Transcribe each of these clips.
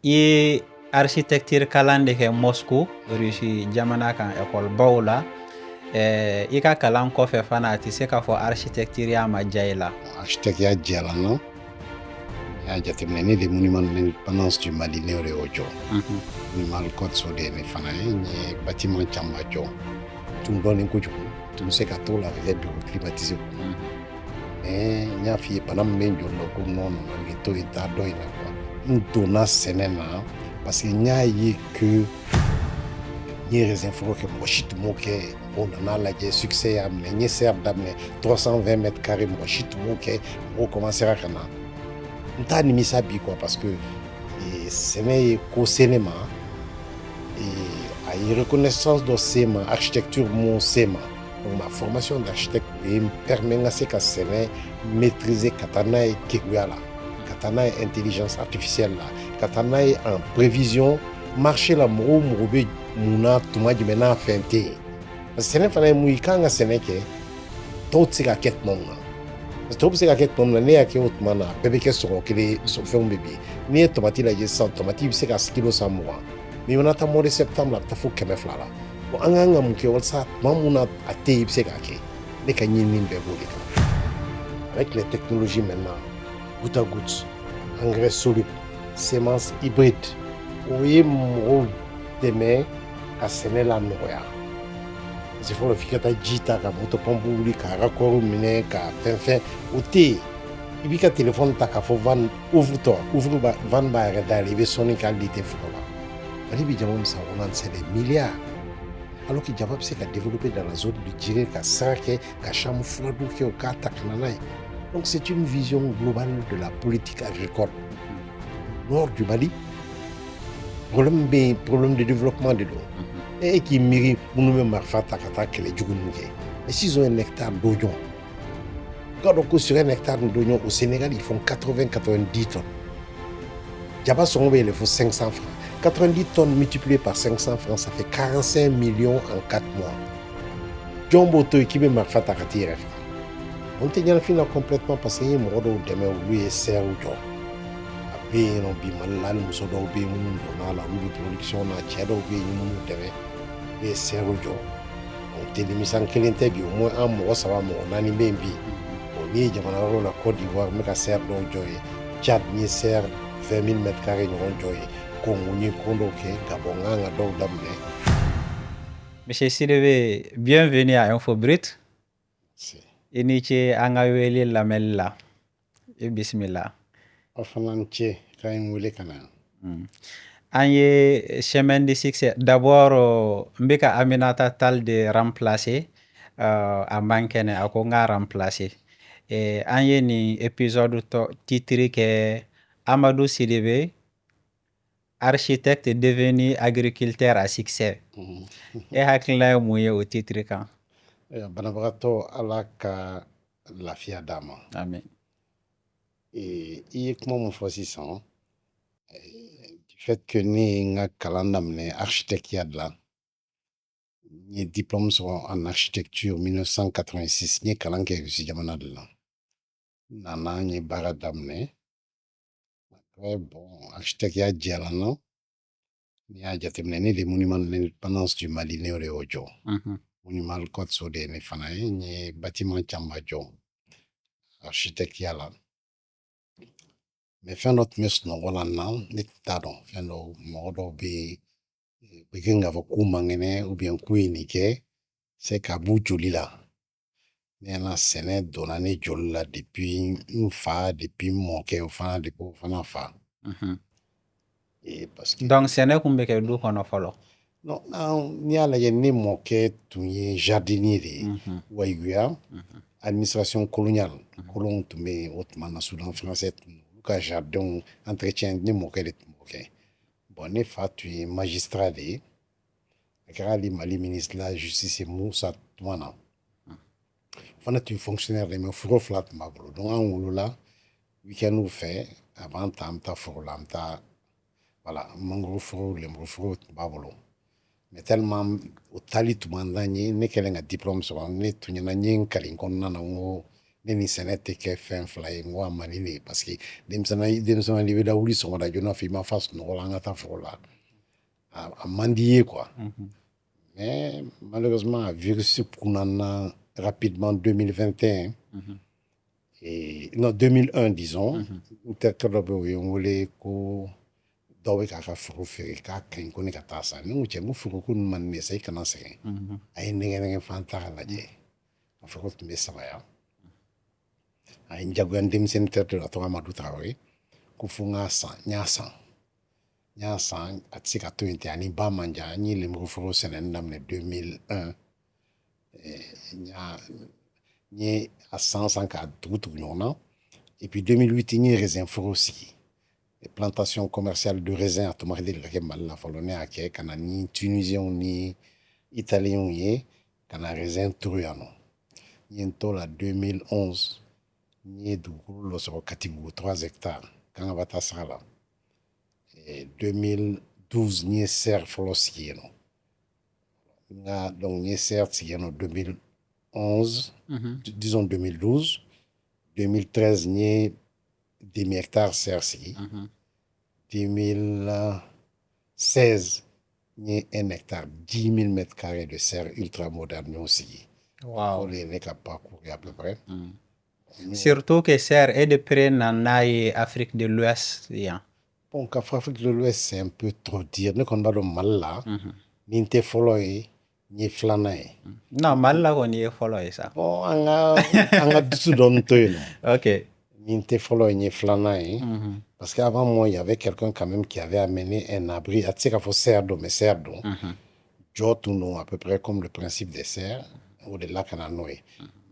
I ye architecture kalan de kɛ Moscou Russie jamana kan école baw la i ka kalan kɔfɛ fana a tɛ se k'a fɔ architecture y'a ma diya i la. Architecte ya diyara n na. N y'a jateminɛ ne de monument de l'indépendance du Mali ne de y'o jɔ. Monument Kɔtso de ye ne fana ye. N ye bâtiment caman jɔ. Tun dɔnnen kojugu. Tun bɛ se ka t'o la kɛ bureau climatisé. Mais n y'a f'i ye bana min bɛ n joli la ko non nin to yen t'a dɔn in na quoi. N donna sɛnɛ na parce que n y'a ye que n ye raisin foro kɛ mɔgɔ si tun m'o kɛ. O nana lajɛ succès y'a minɛ. N ye serre daminɛ 320 mètres carrés mɔgɔ si tun m'o kɛ. Mɔgɔw commencera ka na. N t'a nimisa bi quoi parce que sɛnɛ ye ko se ne ma. A ye reconnaissance dɔ se ma, architecture m'o se ma. Donc ma formation d'architecte me permet n ka se ka sɛnɛ maîtriser ka taa n'a ye keguya la, ka taa n'a ye intelligence artificielle la, ka taa n'a ye en prévision marché la mɔgɔw o mɔgɔ bɛ mun na tuma jumɛn n'a fɛn tɛ yen. Parce que sɛnɛ fana ye mun ye i kan ka sɛnɛ kɛ tɔw tɛ se ka kɛ tuma min na. Parce que tɔw bɛ se ka kɛ tuma min na ne y'a kɛ o tuma na a bɛɛ bɛ kɛ sɔngɔ kelen fɛnw bɛ bin. N'i ye tomati lajɛ sisan tomati bɛ se ka kilo 120 mais i mana taa mois de septembre a bɛ taa fo 200 la. Bon an kan ka mun kɛ walasa tuma mun na a tɛ yen i bɛ se k'a kɛ. Ne ka ɲinini bɛɛ b'o de kan. Avec les technologies maintenant, goutte à goutte, engrais solide, semences hybrides, o ye mɔgɔw dɛmɛ ka sɛnɛ la nɔgɔya. Parce que fɔlɔ f'i ka taa ji ta ka moto pompe wuli ka raccord minɛ ka fɛn o tɛ yen. I b'i ka téléphone ta k'a fɔ van ouvre-toi van b'a yɛrɛ dayɛlɛ i bɛ sɔnni kɛ hali n'i tɛ foro la. Mali bɛ jama min san on en sait des milliards. Alors que jama bɛ se ka développer dans la zone de Djiré ka sara kɛ ka chambre froide kɛ o k'a ta ka na n'a ye. Donc c'est une vision globale de la politique agricole. Nord du Mali, problème de développement de l'eau. Et qui miiri minnu bɛ marifa ta ka taa kɛlɛ jugu ninnu kɛ. Et s'ils ont un hectare d'oignon, quand sur un hectare d'oignon au Sénégal, ils font 80-90 tonnes. Jaba sɔngɔ bɛ yɛlɛ fo 500 francs. 90 tonnes multipliées par 500 francs, ça fait 45 millions en 4 mois. Jɔn b'o to yen k'i bɛ marifa ta ka t'i yɛrɛ faga. On tɛ ɲɛnafin na complètement parce que n ye mɔgɔ dɔw dɛmɛ olu ye serrew jɔ. A bɛ yen nɔ bi Mali la hali muso dɔw bɛ yen minnu donna a la olu bɛ production na, cɛ dɔw bɛ yen minnu dɛmɛ olu ye serrew jɔ. On tɛ nimisa kelen tɛ bi au moins an mɔgɔ 3 mɔgɔ 4 bɛ yen bi. N'i ye jamana wɛrɛw la Côte d'Ivoire n bɛ ka serre dɔw jɔ yen. Tchad n ye serre 20 000 mètres carrés ɲɔgɔn jɔ yen. Congo n ye ko dɔw kɛ, Gabon n kan ka dɔw daminɛ. Monsieur Sidibé, bienvenue à Infobrut. I ni ce an ka wele lamɛnli la. I bisimila. Aw fana ni ce k'a ye n wele ka na. An ye chemin de succès d'abord n bɛ ka Aminata Tall de remplacer a man kɛnɛ a ko n k'a remplacer. An ye nin épisode titre kɛ Amadou Sidibé, architecte devenu agriculteur à succès. E hakilila ye mun ye o titre kan? Banabagatɔ Ala ka lafiya d'a ma. Amen. I ye kuma mun fɔ sisan du fait que ne ye n ka kalan daminɛ architecte de la. N ye diplôme sɔrɔ en architecture 1986 n ye kalan kɛ Russie jamana de la. N nana n ye baara daminɛ. Après bon architecte ya diyara n na. N'i y'a jateminɛ ne de monument de l'indépendance du Mali ne de y'o jɔ. Monument Kɔtso de ye ne fana ye. N ye bâtiment caman jɔ architecte ya la. Mais fɛn dɔ tun bɛ sunɔgɔ la n na ne t'a dɔn fɛn dɔw mɔgɔ dɔw bɛ yen u bɛ kɛ k'a fɔ k'u man kɛnɛ ou bien k'u ye nin kɛ c'est ka b'u joli la. Ne na sɛnɛ donna ne joli la depuis n fa depuis n mɔkɛ o fana depuis o fana fa. Parce que Donc sɛnɛ kun bɛ kɛ du kɔnɔ fɔlɔ. Non, n'i y'a lajɛ ne mɔkɛ tun ye jardinier de ye. Wayiguya administration coloniale. Kolonw tun bɛ yen o tuma na Soudan français tun olu ka jardinw entretien ne mɔkɛ de tun b'o kɛ. Bon ne fa tun ye magistrat de ye. A kɛra hali Mali ministre de la justice Musa tuma na. O fana tun ye fonctionnaire de mais foro 2 tun b'a bolo. Donc an wolola week-end fɛ a b'an ta an bɛ taa foro la an bɛ taa voilà mangoro foro lenburu foro tun b'a bolo. Mais tellement o taali tun man d'an ye ne kɛlen ka diplôme sɔrɔ ne tun ɲɛna n ye n kali n kɔnɔna na n ko ne ni sɛnɛ tɛ kɛ fɛn fila ye n ko a man di ne ye parce que denmisɛnnin i bɛ da wuli sɔgɔmada joona fɛ i ma fa sunɔgɔ la an ka taa foro la a man di ye quoi mais malheureusement a virus kunna n na rapidement 2021 et non 2001 disons n terikɛ dɔ bɛ yen o ye n wele ko dɔw bɛ k'a ka foro feere k'a ka ɲi ko ne ka taa san ne ko cɛ n ko foroko ninnu man di ne ye sa i kana sɛgɛn a ye nɛgɛ fan ta k'a lajɛ a foro tun bɛ sabaya a ye n jagoya n denmisɛnnin terikɛ dɔ la a tɔgɔ Amadu Tarawele ko fo n k'a san n y'a san a tɛ se ka to yen ten ani ba man jan n ye lemuruforo sɛnɛni daminɛ 2001 n ye a san k'a tugu ɲɔgɔn na et puis 2008 n ye raisin foro sigi plantation commerciale de raisin a tun ma deli ka kɛ Mali la fɔlɔ ne y'a kɛ ka na ni tunisiens ni italiens ye ka na raisin turu yan nɔ n ye n t'o la 2011 n ye dugukolo dɔ sɔrɔ Katibugu 3 hectares Kangaba saga la 2012 n ye serre fɔlɔ sigi yen nɔ donc n ye serre sigi yen nɔ 2011 disons 2012 2013 n ye demi hectare serre sigi 2016 n ye 1 hectare 10 000 mètres carrés de serre ultra moderne y'o sigi o de ye ne ka parcours à peu près surtout que serre est de près n'a ye Afrique de l'Ouest yan bon ka fɔ Afrique de l'Ouest c'est un peu trop dire ne kɔni b'a dɔn Mali la ni n tɛ fɔlɔ ye n ye filanan ye non Mali la kɔni ye fɔlɔ ye sa bon an ka dusu dɔɔni to yen nɔ ok ni n tɛ fɔlɔ ye n ye filanan ye parce qu'avant moi il y avait quelqu'un quand même qui avait amené un abri a tɛ se ka fɔ serre don mais serre don jɔ tun don à peu près comme le principe des serres o de la ka na n'o ye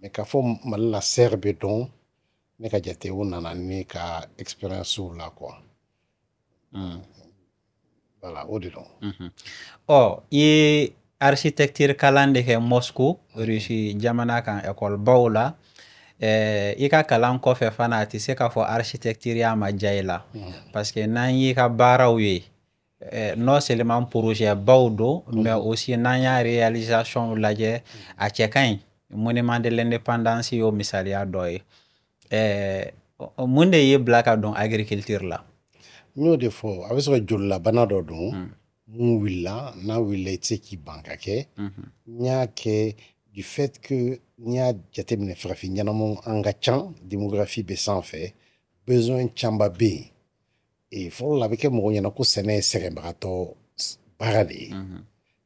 mais k'a fɔ Mali la serre bɛ dɔn ne ka jate o nana ne ka expérience la quoi voilà o de dɔn i ye architecture kalan de kɛ Moscou Russie jamana kan école baw la i ka kalan kɔfɛ fana a tɛ se k'a fɔ architecture y'a ma diya i la parce que n'an y'i ka baaraw ye non seulement projet baw don mais aussi n'an y'a réalisation lajɛ a cɛ ka ɲi monument de l'indépendance y'o misaliya dɔ ye mun de ye bila ka don agriculture la n y'o de fɔ a bɛ sɔrɔ jolilabana dɔ don mun wulila n'a wulila i tɛ se k'i ban ka kɛ n y'a kɛ du fait que n y'a jateminɛ farafin ɲɛnamaw an ka can démographie bɛ sanfɛ besoin caman bɛ yen fɔlɔ la a bɛ kɛ mɔgɔw ɲɛna ko sɛnɛ ye sɛgɛnbagatɔ baara de ye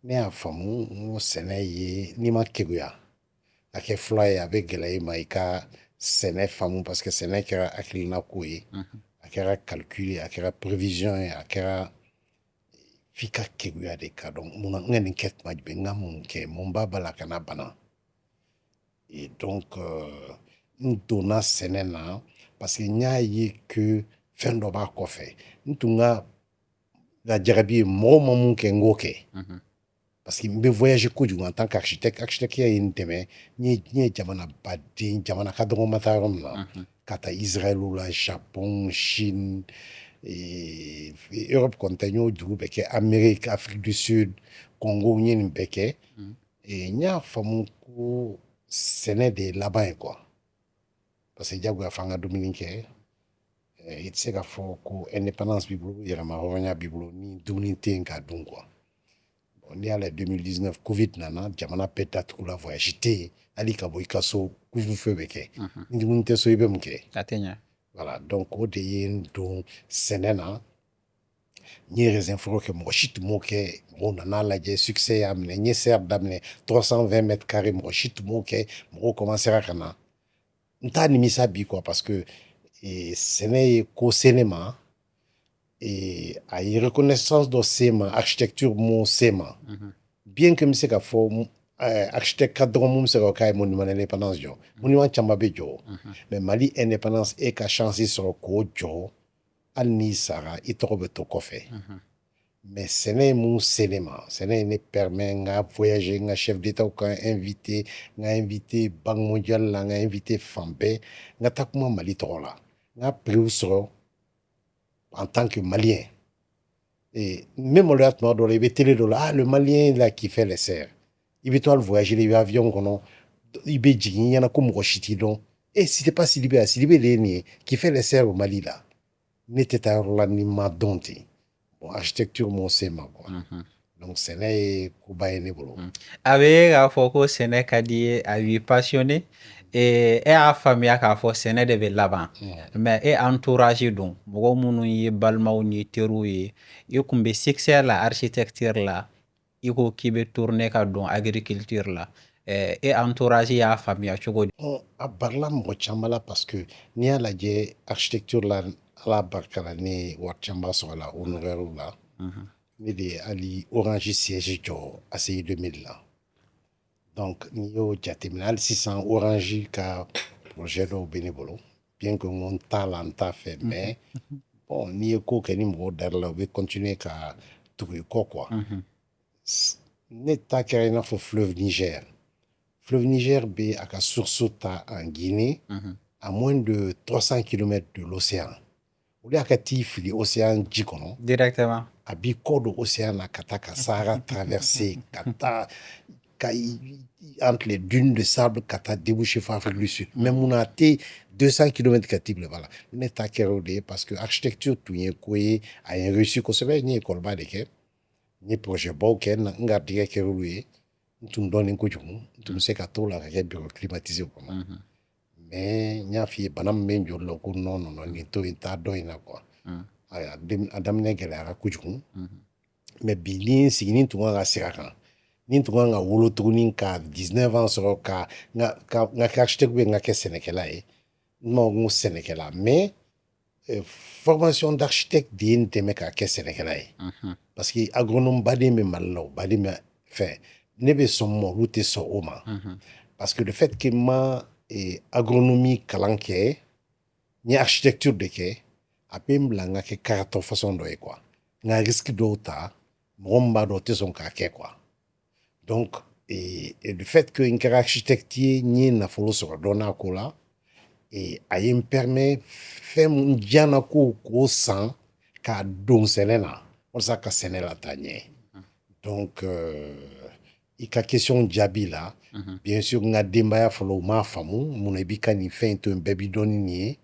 ne y'a faamu n ko sɛnɛ ye n'i ma keguya a kɛ fila ye a bɛ gɛlɛya i ma i ka sɛnɛ faamu parce que sɛnɛ kɛra hakilina ko ye a kɛra calcul ye a kɛra prévision ye a kɛra f'i ka keguya de ka dɔn mun na n ka nin kɛ tuma jumɛn n ka mun kɛ mun b'a la kana bana et donc n donna sɛnɛ na parce que n y'a ye que fɛn dɔ b'a kɔfɛ n tun ka lajarabi ye mɔgɔw ma mun kɛ n k'o kɛ parce que n bɛ voyager kojugu en tant qu'architecte architecture ye n dɛmɛ n ye jamana baden jamana ka dɔgɔ ma taa yɔrɔ min na ka taa Israël la Japon Chine Europe kɔni tɛ n y'o dugu bɛɛ kɛ Amérique Afrique du Sud Congo n ye nin bɛɛ kɛ n y'a faamu ko sɛnɛ de ye laban ye quoi parce que jagoya f'an ka dumuni kɛ i tɛ se ka fɔ ko indépendance b'i bolo yɛrɛma hɔrɔnya b'i bolo ni dumuni tɛ yen k'a dun quoi n'i y'a lajɛ 2019 Covid nana jamana bɛɛ datugula voyage tɛ yen hali ka bɔ i ka so couvre-feu bɛ kɛ ni dumuni tɛ so i bɛ mun kɛ a tɛ ɲɛ voilà donc o de ye n don sɛnɛ na n ye raisin foro kɛ mɔgɔ si tun m'o kɛ mɔgɔw nana lajɛ succès y'a minɛ n ye serre daminɛ 320 mètres carrés mɔgɔ si tun m'o kɛ mɔgɔw commencera ka na n t'a nimisa bi quoi parce que sɛnɛ ye ko se ne ma a ye reconnaissance dɔ se ma architecture m'o se ma bien que n bɛ se ka fɔ architecte ka dɔgɔ mun bɛ se ka k'a ye monument indépendance jɔ monument caman bɛ jɔ mais Mali indépendance e ka chance sɔrɔ k'o jɔ hali n'i sara i tɔgɔ bɛ to kɔfɛ mais sɛnɛ ye mun se ne ma sɛnɛ ye ne permet n ka voyager n ka chef d'état ka invité n ka invité banque mondiale la n ka invité fan bɛɛ n ka taa kuma Mali tɔgɔ la n ka prix sɔrɔ en tant que malien et même maloya tuma dɔ la i bɛ télé dɔ la le malien là qui fait les serres i bɛ to hali voyager i bɛ avion kɔnɔ i bɛ jigin i ɲɛna ko mɔgɔ si t'i dɔn Et si t'es pas Sidibé, Sidibé Léni, qui fait les serres au Mali là, n'était à l'anima donté. Bon, architecture, mon c'est ma quoi. Donc, c'est là, Koubaye Nebolo. Abe k'a fɔ ko sɛnɛ ka di ye a b'i passionné e y'a faamuya k'a fɔ sɛnɛ de bɛ laban mais e entourage dun mɔgɔ minnu ye balimaw ni teriw ye i kun bɛ succès la architecture la i ko k'i bɛ tourner ka don agriculture la e entourage y'a faamuya cogo di. A barila mɔgɔ caman la parce que n'i y'a lajɛ architecture la ala barika la ne ye wari caman sɔrɔ a la honoraire la ne de ye hali orange siège jɔ ACI 2000 la donc n'i y'o jateminɛ hali sisan orange ka projet dɔw bɛ ne bolo bien que n ko n t'a la n t'a fɛ mais bon n'i ye ko kɛ ni mɔgɔw dar'i la u bɛ continuer ka tugu i kɔ quoi ne ta kɛra i n'a fɔ fleuve Niger. Fleuve Niger B à Sursuta en Guinée, à moins de 300 km de l'océan. Ou à Katifili, océan Djikono. Directement. À Biko de l'océan à Kataka, Sahara traversé, Kata, entre les dunes de sable, Kata débouché sur l'Afrique du Sud. Même on a été 200 km Katible, voilà. On est à Kérodé parce que l'architecture, tout y est, a un reçu qu'on se fait, ni école bas de Ké, ni projet beau, n'a pas de Kérodé. Nous donnons un nous sommes qu'à tout la bureau climatisé. Mais il y a fait banam men jo lo ko non non ni to inta do ina quoi. Adam ne gela ra kujuku. Mais bilin signin to nga siraka. Nin to nga wolo to nin ka 19 ans so ka nga architecte be nga ke Sénégal e. Non ngo Sénégal mais formation d'architecte din teme ka ke Sénégal e. Parce que agronome badi me mallo badi me fait ne be son mo route so oma parce que le fait que ma agronomie kalanke ni architecture de ke apem blanga ke carton façon do quoi nga risque do ta momba do te son ka ke quoi donc et le fait que une architecture ni na folo so dona ko la et ayem permet faire mun jana ko san ka don senena on ça ka senela tanye donc i ka question jaabi la bien sûr nga denbaya fɔlɔ ma faamu mun i bi ka nin fɛn to bɛɛ bi dɔn ni ye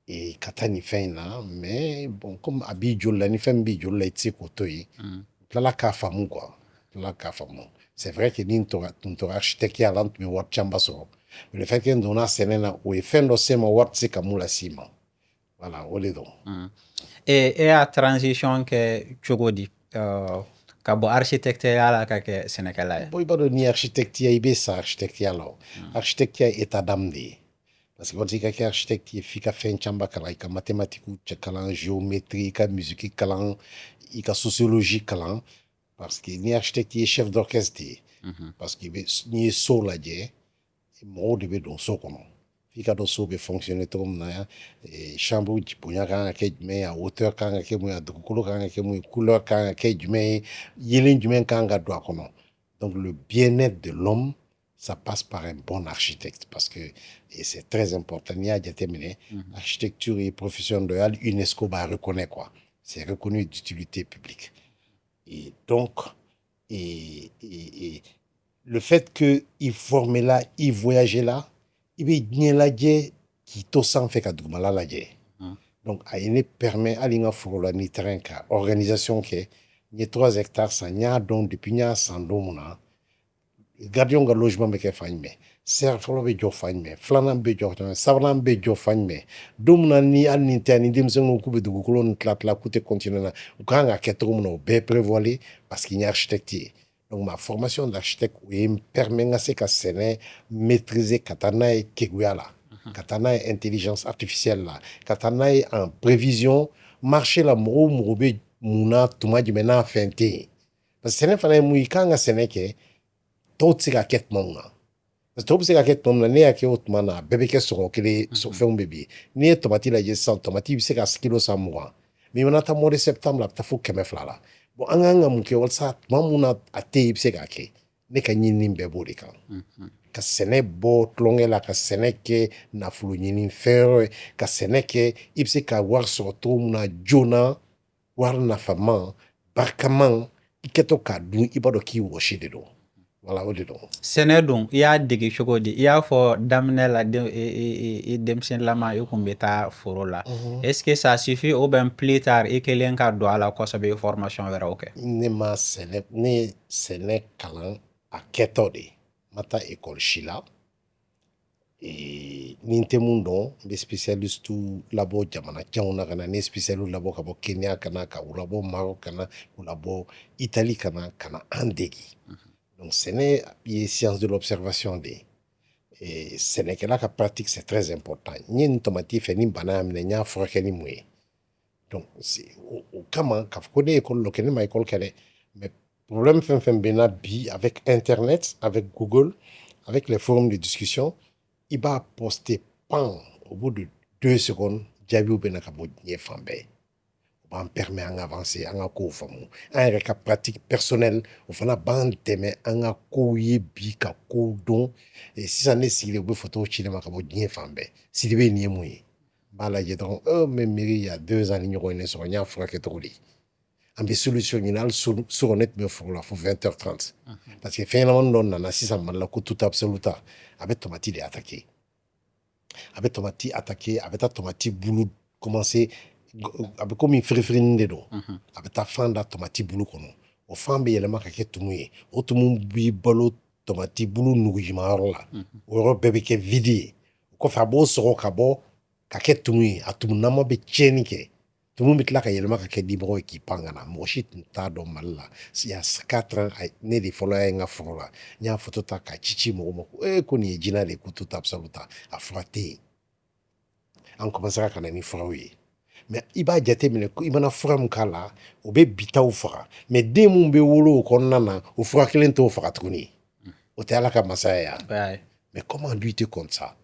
et ka taa nin fɛn na mais bon comme a b'i joli la ni fɛn b'i joli la i tɛ se k'o to yen tilala k'a faamu quoi tilala k'a faamu c'est vrai que ni n tora architecte ya la n tun bɛ wari caman sɔrɔ mais le fait que n donna sɛnɛ na o ye fɛn dɔ se ma wari tɛ se ka mun las'i ma voilà o de don e y'a transition kɛ cogo di ka bɔ architecte ya la ka kɛ sɛnɛkɛla ye. Bon i b'a dɔn ni architecte ya i bɛ sa architecte ya la architecte ya ye état d'âme de ye parce que quand i ka kɛ architecte ye f'i ka fɛn caman kalan i ka mathématique kalan géométrie i ka musique kalan i ka sociologie kalan parce que ni architecte ye chef d'orchestre de ye parce que n'i ye so lajɛ mɔgɔw de bɛ don so kɔnɔ f'i ka dɔn so bɛ fonctionner cogo min na chambre bonya kan ka kɛ jumɛn ye a hauteur kan ka kɛ mun ye a dugukolo kan ka kɛ mun ye couleur kan ka kɛ jumɛn ye yelen jumɛn kan ka don a kɔnɔ donc le bien-être de l'homme ça passe par un bon architecte parce que et c'est très important n'i y'a jateminɛ architecture ye profession dɔ ye hali UNESCO b'a reconnaître quoi c'est reconnu d'utilité publique et donc et le fait que il forme là il voyage là il bɛ diɲɛ lajɛ k'i to sanfɛ ka dugumala lajɛ donc a ye ne permet hali n ka foro la ni terrain ka organisation kɛ n ye 3 hectares san n y'a dɔn depuis n y'a san don mun na gardien ka logement bɛ kɛ fan jumɛn serre fɔlɔ bɛ jɔ fan jumɛn filanan bɛ jɔ fan jumɛn sabanan bɛ jɔ fan jumɛn don mun na ni hali nin tɛ ni denmisɛnninw k'u bɛ dugukolo nin tila tila k'u tɛ continuer na u kan ka kɛ cogo min na o bɛɛ prévoiler parce que n ye architecte ye donc ma formation d'architecte o ye n permet n ka se ka sɛnɛ maîtriser ka taa n'a ye keguya la ka taa n'a ye intelligence artificielle la ka taa n'a ye en prévision marché la mɔgɔw mɔgɔ bɛ mun na tuma jumɛn n'a fɛn tɛ yen parce que sɛnɛ fana ye mun ye i kan ka sɛnɛ kɛ tɔw tɛ se ka kɛ tuma min na parce que tɔw bɛ se ka kɛ tuma min na ne y'a kɛ o tuma na a bɛɛ bɛ kɛ sɔngɔ kelen fɛnw bɛ bi n'i ye tomati lajɛ sisan tomati bɛ se ka kilo san 20 mais i mana taa mois de septembre la a bɛ taa fo 200 la bon an kan ka mun kɛ walasa tuma mun na a tɛ yen i bɛ se k'a kɛ ne ka ɲinini bɛɛ b'o de kan ka sɛnɛ bɔ tulonkɛ la ka sɛnɛ kɛ nafolo ɲini fɛn ye ka sɛnɛ kɛ i bɛ se ka wari sɔrɔ cogo min na joona wari nafaman barikaman i kɛtɔ k'a dun i b'a dɔn k'i wɔsi de don voilà o de don sɛnɛ dun i y'a dege cogo di i y'a fɔ daminɛ la i denmisɛnninlama i kun bɛ taa foro la est-ce que ça suffit ou bien plus tard i kelen ka don a la kosɛbɛ i ye formation wɛrɛw kɛ ne ma sɛnɛ ne ye sɛnɛ kalan a kɛtɔ de ma taa ekɔli si la ni n tɛ mun dɔn n bɛ spécialiste labɔ jamana janw na ka na ne ye spécialiste labɔ ka bɔ Kenya ka na ka u labɔ Maroc ka na k'u labɔ Italie ka na an dege donc sɛnɛ ye science de l'observation de ye sɛnɛkɛla ka pratique c'est très important n ye nin tomati fɛ ni bana y'a minɛ n y'a furakɛ ni mun ye donc o kama k'a fɔ ko ne ye école dɔ kɛ ne ma école kɛ dɛ mais problème fɛn fɛn bɛ n na bi avec internet avec Google avec les forums de discussion i b'a poster pan au bout de 2 secondes jaabiw bɛ na ka bɔ diɲɛ fan bɛɛ o b'an permet an ka avancer an ka kow faamu an yɛrɛ ka pratique personnelle o fana b'an dɛmɛ an ka kow ye bi ka kow dɔn sisan ne sigilen u bɛ photo ci ne ma ka bɔ diɲɛ fan bɛɛ Sidibe nin ye mun ye n b'a lajɛ dɔrɔn mais miiri il y a 2 ans ni ɲɔgɔn ye ne sɔrɔ n y'a furakɛ cogo di an bɛ solution ɲini hali sɔrɔ ne tun bɛ foro la fo 20h30 parce que fɛn ɲɛnamani dɔ nana sisan Mali la ko tout absoluta a bɛ tomati de attaquer a bɛ tomati attaquer a bɛ taa tomati bulu commencer a bɛ komi firifirinin de don a bɛ taa fan da tomati bulu kɔnɔ o fan bɛ yɛlɛma ka kɛ tumu ye o tumu b'i balo tomati bulu nugujimayɔrɔ la o yɔrɔ bɛɛ bɛ kɛ vide ye o kɔfɛ a b'o sɔgɔ ka bɔ ka kɛ tumu ye a tumunama bɛ tiɲɛni kɛ tumu bɛ tila ka yɛlɛma ka kɛ dimɔgɔ ye k'i pan ka na mɔgɔ si tun t'a dɔn Mali la il y a 4 ans ne de fɔlɔ ye n ka foro la n y'a photo ta ka ci mɔgɔw ma ko ko nin ye jina de ye ko tout absoluta a fura tɛ yen an commencera ka na ni furaw ye mais i b'a jate minɛ ko i mana fura min k'a la o bɛ bitaw faga mais den mun bɛ wolo o kɔnɔna na o fura kelen t'o faga tuguni o tɛ Ala ka masaya ye mais comment lutter contre ça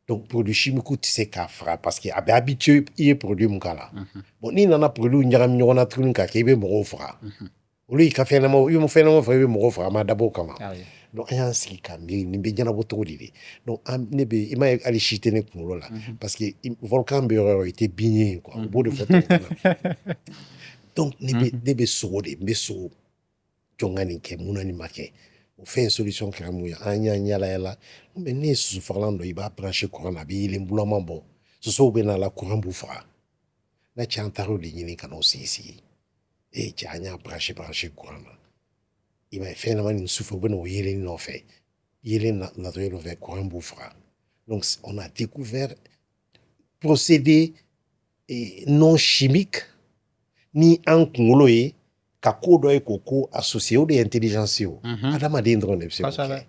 donc produit chimique tɛ se k'a faga parce que a bɛ habitué i ye produit mun k'a la bon n'i nana produit ɲagami ɲɔgɔn na tuguni k'a kɛ i bɛ mɔgɔw faga olu y'i ka fɛn ɲɛnamaw i bɛ fɛn ɲɛnamaw faga i bɛ mɔgɔw faga a ma dabɔ o kama donc an y'an sigi ka miiri nin bɛ ɲɛnabɔ cogo di de donc ne bɛ i m'a ye hali si tɛ ne kunkolo la parce que volcan bɛ yɔrɔ o yɔrɔ i tɛ bin ye quoi u b'o de fɔ tubabu donc ne bɛ sogo de n bɛ sogo jɔn ka nin kɛ mun na nin ma kɛ o fɛn solution kɛra mun ye an y'an yala yala mais ne ye susu fagalan dɔ i b'a branché courant na a bɛ yelen bulama bɔ sosow bɛ na a la courant b'u faga ne cɛ an taara o de ɲini ka n'o sigi sigi cɛ an y'a branché courant na i b'a ye fɛn ɲɛnamani sufɛ u bɛ n'o yelen nɔfɛ yelen natɔ nɔfɛ courant b'u faga donc on a découvert procédé non chimique ni an kunkolo ye ka ko dɔ ye k'o ko associé o de ye intelligence ye o adamaden dɔrɔn de bɛ se k'o kɛ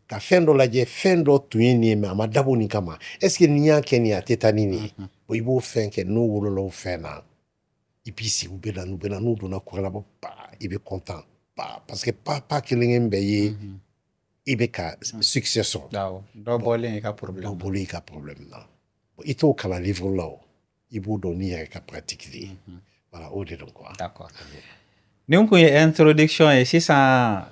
ka fɛn dɔ lajɛ fɛn dɔ tun ye nin ye mais a ma dabɔ nin kama est ce que nin y'a kɛ nin ye a tɛ taa ni nin ye bon i b'o fɛn kɛ n'o wolola o fɛn na i b'i sigi u bɛ na n'u donna courant na i bɛ content parce que pas kelen bɛɛ ye i bɛ ka succès sɔrɔ dɔ bɔlen i ka problème na i t'o kalan livre la o i b'o dɔn n'i yɛrɛ ka pratique de ye voilà o de don quoi. D'accord. Nin kun ye introduction ye sisan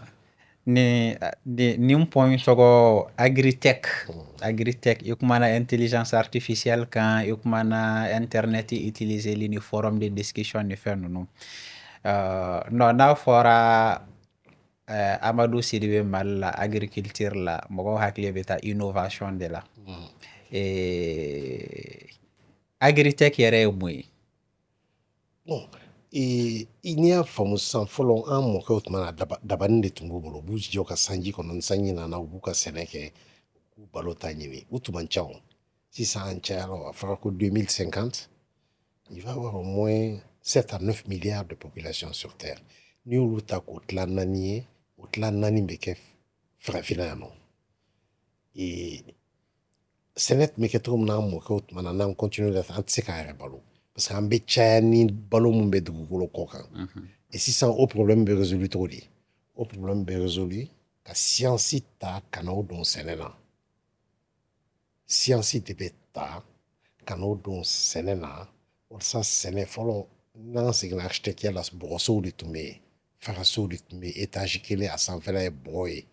nin point tɔgɔ agritech i kumana intelligence artificielle kan i kumana internet utiliser li ni forum de discussion ni fɛn ninnu non n'a fɔra Amadou Sidibe Mali la agriculture la mɔgɔw hakili bɛ taa innovation de la agritech yɛrɛ ye mun ye bon n'i y'a faamu sisan fɔlɔ an mɔkɛw tun mana dabani de tun b'u bolo u b'u jɔ ka sanji kɔnɔ ni sanji nana u b'u ka sɛnɛ kɛ k'u balo ta ɲini u tun man ca o sisan an cayara a fɔra ko 2050 il va y avoir au moins 7 à 9 milliards de population sur terre n'i y'olu ta k'o tila 4 ye o tila 4 bɛ kɛ farafinna yan nɔ sɛnɛ tun bɛ kɛ cogo min na an mɔkɛw tun mana n'an continue la an tɛ se k'an yɛrɛ balo parce que an bɛ caya ni balo min bɛ dugukolo kɔ kan et sisan o problème bɛ résolu cogo di o problème bɛ résolu ka siyansi ta ka n'o don sɛnɛ na siyansi de bɛ ta ka n'o don sɛnɛ na walasa sɛnɛ fɔlɔ n'an seginna architecture la bɔgɔsow de tun bɛ yen farasow de tun bɛ yen étage kelen a sanfɛla ye bɔgɔ ye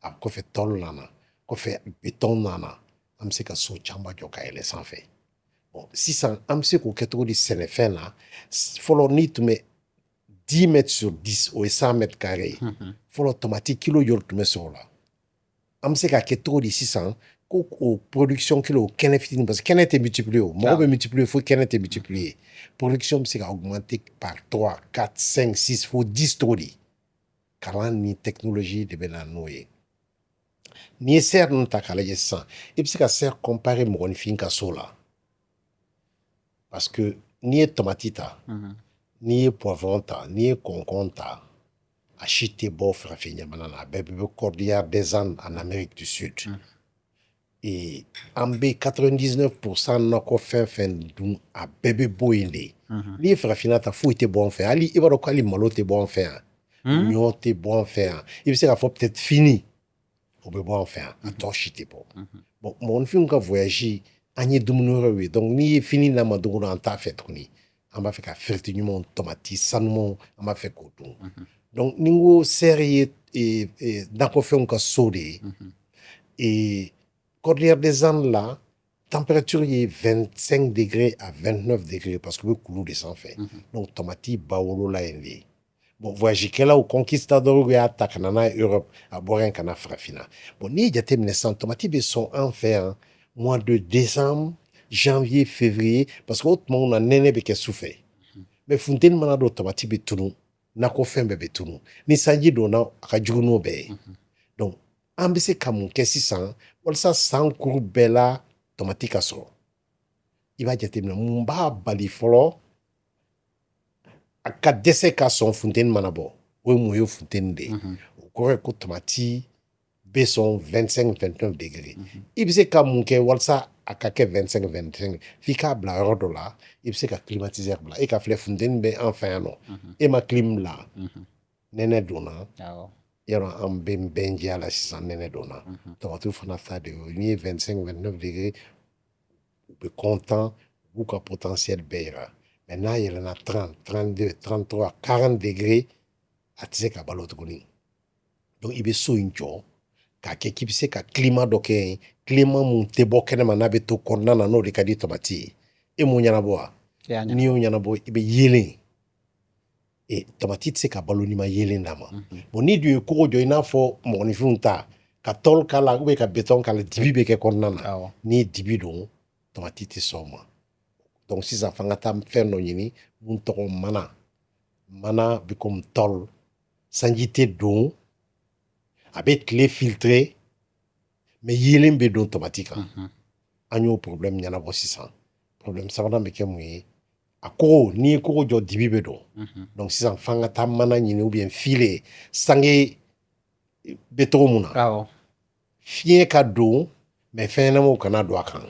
a kɔfɛ tɔli nana kɔfɛ beton nana an bɛ se ka so caman jɔ ka yɛlɛn sanfɛ sisan an bɛ se k'o kɛ cogo di sɛnɛfɛn na fɔlɔ n'i tun bɛ 10 mètres sur 10 ou 100 mètres carrés fɔlɔ tomati kilo joli tun bɛ sɔrɔ la an bɛ se ka kɛ cogo di sisan ko o production kilo o kɛnɛ fitinin parce que kɛnɛ tɛ multiplier o mɔgɔ bɛ multiplier fo kɛnɛ tɛ multiplier production bɛ se ka augmenter par 3 4 5 6 fo 10 cogo di kalan ni technologie de bɛ na n'o ye n'i ye serre ninnu ta k'a lajɛ sisan i bɛ se ka serre comparer mɔgɔninfin ka so la parce que n'i ye tomati ta n'i ye poivron ta n'i ye kɔnkɔn ta a si tɛ bɔ farafin jamana na a bɛɛ bɛ cordillère des Andes en Amérique du Sud et an bɛ 99% nakɔ fɛn fɛn dun a bɛɛ bɛ bɔ yen de n'i ye farafinna ta foyi tɛ bɔ an fɛ hali i b'a dɔn ko hali malo tɛ bɔ an fɛ yan ɲɔ tɛ bɔ an fɛ yan i bɛ se k'a fɔ peut-être fini o bɛ bɔ an fɛ yan a tɔ si tɛ bɔ bon mɔgɔninfinw ka voyage an ye dumuni wɛrɛw ye donc n'i ye fini lama don o don an t'a fɛ tuguni an b'a fɛ ka frite ɲumanw tomati sanumanw an b'a fɛ k'o dun donc ni n ko serre ye nakɔfɛnw ka so de ye cordillère des Andes la température ye 25 degrés à 29 degrés parce que u bɛ kulu de sanfɛ donc tomati ba wolola yen de bon voyagekɛlaw conquistador y'a ta ka na n'a ye Europe a bɔra yen ka na farafinna bon n'i ye jateminɛ sisan tomati bɛ sɔn an fɛ yan mois de décembre janvier février parce que o tumaw na nɛnɛ bɛ kɛ sufɛ mais funteni mana don tomati bɛ tunu nakɔfɛn bɛɛ bɛ tunu ni sanji donna a ka jugu n'o bɛɛ ye donc an bɛ se ka mun kɛ sisan walasa san kuru bɛɛ la tomati ka sɔrɔ i b'a jateminɛ mun b'a bali fɔlɔ a ka dɛsɛ ka sɔn funteni mana bɔ o ye mun ye funteni de ye o kɔrɔ ye ko tomati bɛ sɔn 25-29 degrés i bɛ se ka mun kɛ walasa a ka kɛ 25-25 f'i k'a bila yɔrɔ dɔ la i bɛ se ka climatiseur bila e ka filɛ funteni bɛ an fɛ yan nɔ e ma clim la nɛnɛ donna yɔrɔ an bɛ bɛn diya la sisan nɛnɛ donna tomatiw fana ta de y'o n'i ye 25-29 degrés u bɛ content u b'u ka potentiel bɛɛ yira mais n'a yɛlɛnna 30 32 33 40 degrés a tɛ se ka balo tuguni donc i bɛ so in jɔ k'a kɛ k'i bɛ se ka climat dɔ kɛ yen climat mun tɛ bɔ kɛnɛma n'a bɛ to kɔnɔna na n'o de ka di tomati ye e m'o ɲɛnabɔ wa n'i y'o ɲɛnabɔ i bɛ yelen tomati tɛ se ka balo n'i ma yelen d'a ma bon n'i dun ye kogo jɔ i n'a fɔ mɔgɔninfinw ta ka tɔl k'a la ka béton k'a la dibi bɛ kɛ kɔnɔna na n'i ye dibi don tomati tɛ sɔn o ma donc sisan f'an ka taa fɛn dɔ ɲini mun tɔgɔ mana bɛ komi tɔl sanji tɛ don a bɛ tile filtré mais yelen bɛ don tomati kan an y'o problème ɲɛnabɔ sisan problème sabanan bɛ kɛ mun ye a kogo n'i ye kogo jɔ dibi bɛ don donc sisan f'an ka taa mana ɲini ou bien filet sange bɛ cogo mun na fiɲɛ ka don mais fɛn ɲɛnamaw kana don a kan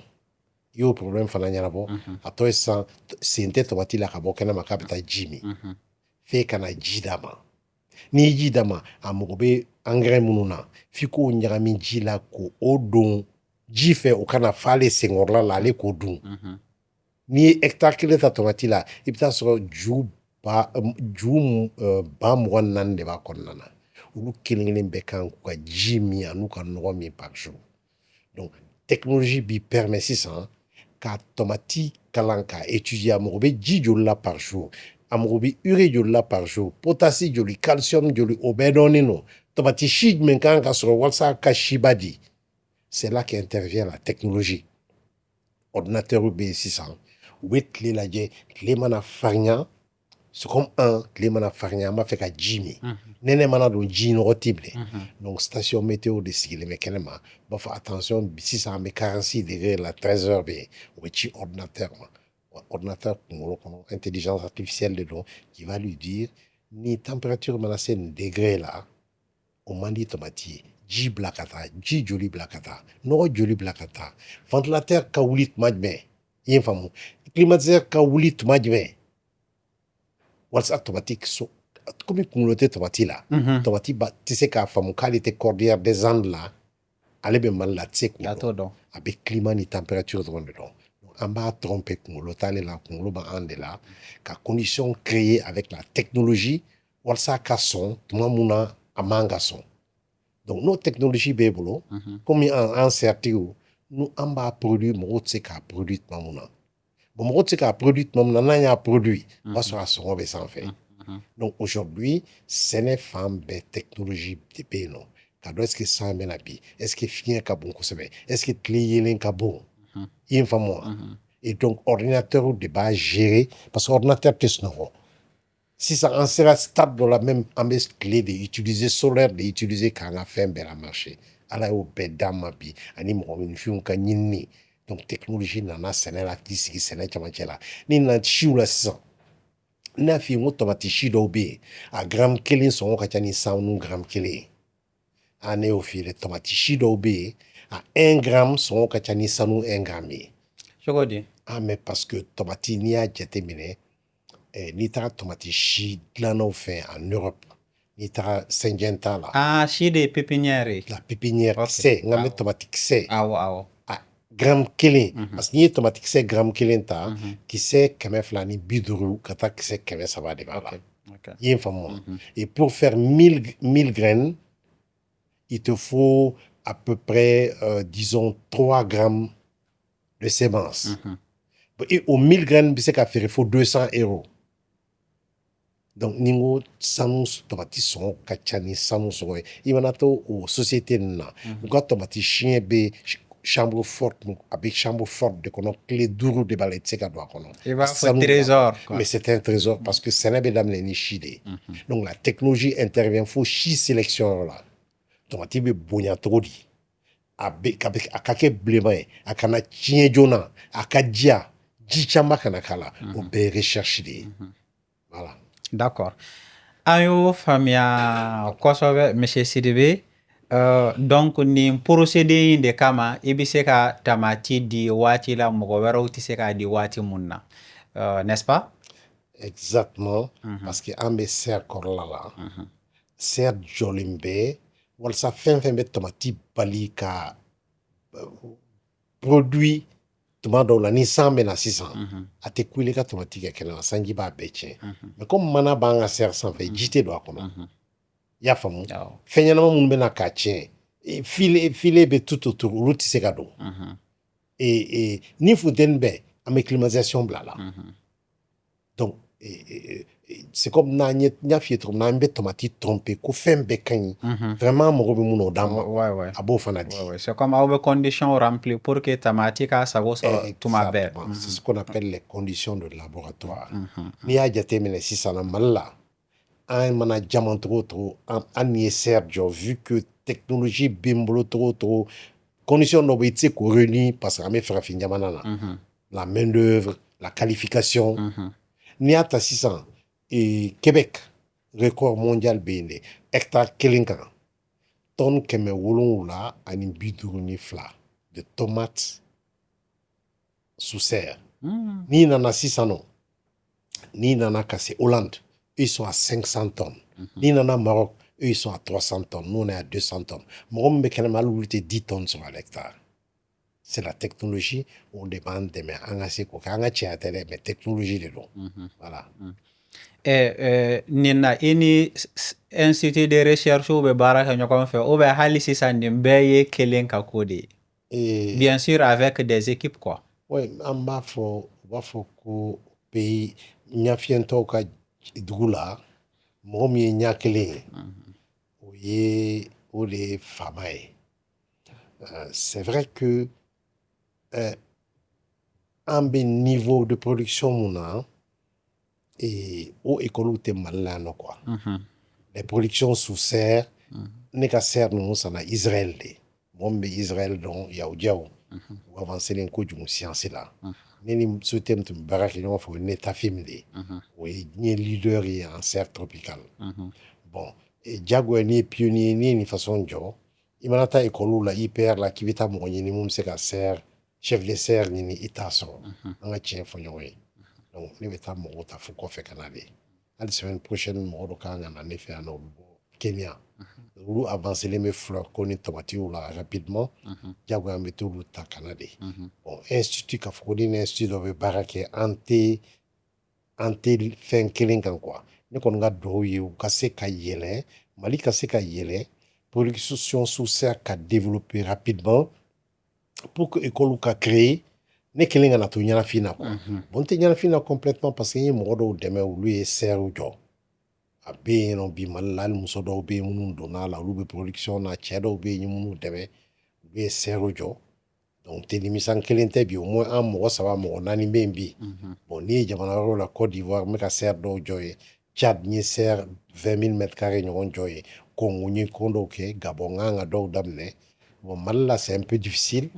i y'o problème fana ɲɛnabɔ a tɔ ye sisan sen tɛ tomati la ka bɔ kɛnɛma k'a bɛ taa ji min f'e kana ji d'a ma n'i ye ji d'a ma a mago bɛ engrais minnu na f'i k'o ɲagami ji la k'o don ji fɛ o kana f'ale senkɔrɔla la ale k'o dun n'i ye hectare kelen ta tomati la i bɛ taa sɔrɔ ju ba 24 de b'a kɔnɔna na olu kelen kelen bɛɛ kan k'u ka ji min an'u ka nɔgɔ min par jour donc technologie b'i permet sisan ka tomati kalan ka étudier a mago bɛ ji joli la par jour a mago bɛ urée joli la par jour potasse joli calcium joli o bɛɛ dɔnnen don tomati si jumɛn kan ka sɔrɔ walasa ka siba di c'est là qu'intervient la technologie ordinateur bɛ yen sisan u bɛ tile lajɛ tile mana farinya c'est comme tile mana farinya an b'a fɛ ka ji min nɛnɛ mana don ji nɔgɔ tɛ bilen donc station météo de sigilen bɛ kɛnɛma u b'a fɔ attention sisan an bɛ 46 degrés la 13 heures bɛ yen u bɛ ci ordinateur ma ordinateur kunkolo kɔnɔ intelligence artificielle de don qui va lui dire ni température mana se nin degré la o man di tomati ye ji bila ka taa ji joli bila ka taa nɔgɔ joli bila ka taa ventilateur ka wuli tuma jumɛn i ye n faamu climatiseur ka wuli tuma jumɛn walasa tomati so komi kunkolo tɛ tomati la tomati tɛ se k'a faamu k'ale tɛ cordillère des Andes la ale bɛ Mali la a tɛ se k'o dɔn a bɛ climat ni température dɔrɔn de dɔn an b'a tromper kunkolo t'ale la kunkolo b'an de la ka condition créer avec la technologie walasa a ka sɔn tuma mun na a man ka sɔn donc n'o technologie b'e bolo komi an sertiw nous an b'a produit mɔgɔw tɛ se k'a produit tuma mun na bon mɔgɔw tɛ se k'a produit tuma mun na n'an y'a produit o b'a sɔrɔ a sɔngɔ bɛ sanfɛ Donc aujourd'hui sɛnɛ fan bɛɛ technologie de bɛ yen nɔ ka dɔn est-ce que san bɛna bi est-ce que fiɲɛ ka bon kosɛbɛ est-ce que tile yelen ka bon i ye n faamu wa et donc ordinateur de b'a gérer parce que ordinateur tɛ sunɔgɔ sisan an sera stade dɔ la même an bɛ tile de utiliser solaire de utiliser k'an ka fɛn bɛɛ la marcher ala y'o bɛɛ d'an ma bi ani mɔgɔninfinw ka ɲinini donc technologie nana sɛnɛ la k'i sigi sɛnɛ camancɛ la ni nana siw la sisan n'a f'i ye n ko tomati si dɔw bɛ yen a gramme kelen sɔngɔ ka ca ni sanu gramme kelen ye ne y'o f'i ye dɛ tomati si dɔw bɛ yen a 1 gramme sɔngɔ ka ca ni sanu 1 gramme ye. cogo di? mais parce que tomati n'i y'a jateminɛ n'i taara tomati si dilannaw fɛ en Europe n'i taara Syngenta t'a la. si de pépinière ye. la pépinière kisɛ n ka bɛ tomati kisɛ. awɔ. gramme kelen parce que n'i ye tomati kisɛ gramme kelen ta kisɛ 250 ka taa kisɛ 300 de b'a la. i ye n faamu et pour faire 1000 graines il te faut à peu près disons 3 grammes de sémence. Et aux 1000 graines bɛ se ka feere fo 200 €. donc ni n ko sanu tomati sɔngɔ ka ca ni sanu sɔngɔ ye i mana to o société ninnu na u ka tomati siɲɛ bɛ chambre forte a bɛ chambre forte de kɔnɔ tile 5 de b'a la i tɛ se ka don a kɔnɔ. i b'a fɔ trésor. mais c'est un trésor parce que sɛnɛ bɛ daminɛ ni si de ye. donc la technologie intervient fo si sélection yɔrɔ la tomati bɛ bonya cogo di a ka kɛ bilenman ye a kana tiɲɛ joona a ka diya ji caman kana k'a la o bɛɛ ye recherche de ye. voilà. d'accord an y'o faamuya kosɛbɛ monsieur Sidibe. donc nin procédé in de kama i bɛ se ka tamati di waati la mɔgɔ wɛrɛw tɛ se k'a di waati mun na n'est-ce pas? exactement parce que an bɛ serre kɔrɔla la serre jɔlen bɛ walasa fɛn fɛn bɛ tomati bali ka produit tuma dɔw la ni san bɛ na sisan a tɛ kule ka tomati kɛ kɛnɛ na sanji b'a bɛɛ tiɲɛ mais comme mana b'an ka serre sanfɛ ji tɛ don a kɔnɔ i y'a faamu fɛn ɲɛnama minnu bɛ na k'a tiɲɛ file bɛ tout autour olu tɛ se ka don ni funteni bɛ an bɛ climatisation bila la donc c'est comme n y'a f'i ye cogo min na an bɛ tomati tromper ko fɛn bɛɛ ka ɲi vraiment mago bɛ mun na o d'an ma a b'o fana di. c'est comme aw bɛ condition remplir pour que tamati k'a sago sɔrɔ tuma bɛɛ. c'est ce qu'on appelle les conditions de laboratoire. n'i y'a jateminɛ sisan na Mali la an mana jaman togo togo an ni ye serre jɔ vu que technologie bɛ n bolo togo togo condition dɔ bɛ i tɛ se k'o réunir parce que an bɛ farafin jamana na la main d'œuvre la qualification n'i y'a ta sisan Québec record mondial bɛ yen de hectare kelen kan tonne 752 de tomates sous serre. n'i nana sisan nɔ n'i nana ka se Hollande ils sont à 500 tonnes. N'i nana Maroc eux ils sont à 300 tonnes. Nous on est à 200 tonnes. mɔgɔ min bɛ kɛnɛma hali olu tɛ 10 tonnes sur l'hectare. c'est la technologie on demande dɛmɛ an ka se k'o kɛ an ka cɛya tɛ dɛ mais technologie de don. voilà. nin na i ni institut de recherche bɛ baara kɛ ɲɔgɔn fɛ ou bien hali sisan nin bɛɛ ye kelen ka ko de ye? bien sûr avec des équipes quoi. oui an b'a fɔ u b'a fɔ ko pays ɲafiyɛntɔw ka dugu la mɔgɔ min ye ɲa kelen ye o de ye faama ye. c'est vrai que an bɛ niveau de production mun na o école tɛ Mali la yan nɔ quoi. les productions sous serre ne ka serre ninnu sanna Israël de mɔgɔ min bɛ Israël dɔn yahudiyaw u avancelen kojugu science la ne ni société min tun bɛ baara kɛ ɲɔgɔn fɛ o ye Netafim de ye o ye diɲɛ leader ye en serre tropicale. bon diyagoya n'i ye pionnier n'i ye nin façon jɔ i mana taa école la IPR la k'i bɛ taa mɔgɔ ɲini mun bɛ se ka serre chef de serre ɲini i t'a sɔrɔ an ka tiɲɛ fɔ ɲɔgɔn ye. donc ne bɛ taa mɔgɔw ta fo kɔfɛ ka na de hali semaine prochaine mɔgɔ dɔ kan ka na ne fɛ yan nɔ o bɛ bɔ Kenya olu avancelen bɛ fleur ko ni tomatiw la rapidement diyagoya an bɛ t'olu ta ka na de. bon institut k'a fɔ ko ni institut dɔ bɛ baara kɛ an tɛ fɛn kelen kan quoi ne kɔni ka dugawu ye u ka se ka yɛlɛ Mali ka se ka yɛlɛ production sous serre ka développer rapidement pour que école ka créer ne kelen ka na to ɲanafin na quoi. bon n tɛ ɲanafin na complètement parce que n ye mɔgɔ dɔw dɛmɛ olu ye serre jɔ a bɛ yen nɔ bi Mali la hali muso dɔw bɛ yen minnu donna la olu bɛ production na cɛ dɔw bɛ yen minnu dɛmɛ u bɛ sɛriw jɔ donc tenimisan kelen tɛ bi au moins an mɔgɔ 3 mɔgɔ 4 bɛ yen bi bon n'i ye jamana wɛrɛw la Côte d'Ivoire n bɛ ka serre dɔw jɔ ye Tchad n ye serre 20 000 mètres carrés ɲɔgɔn jɔ ye Congo n ye ko dɔw kɛ Gabon n kan ka dɔw daminɛ bon Mali la c'est un peu difficile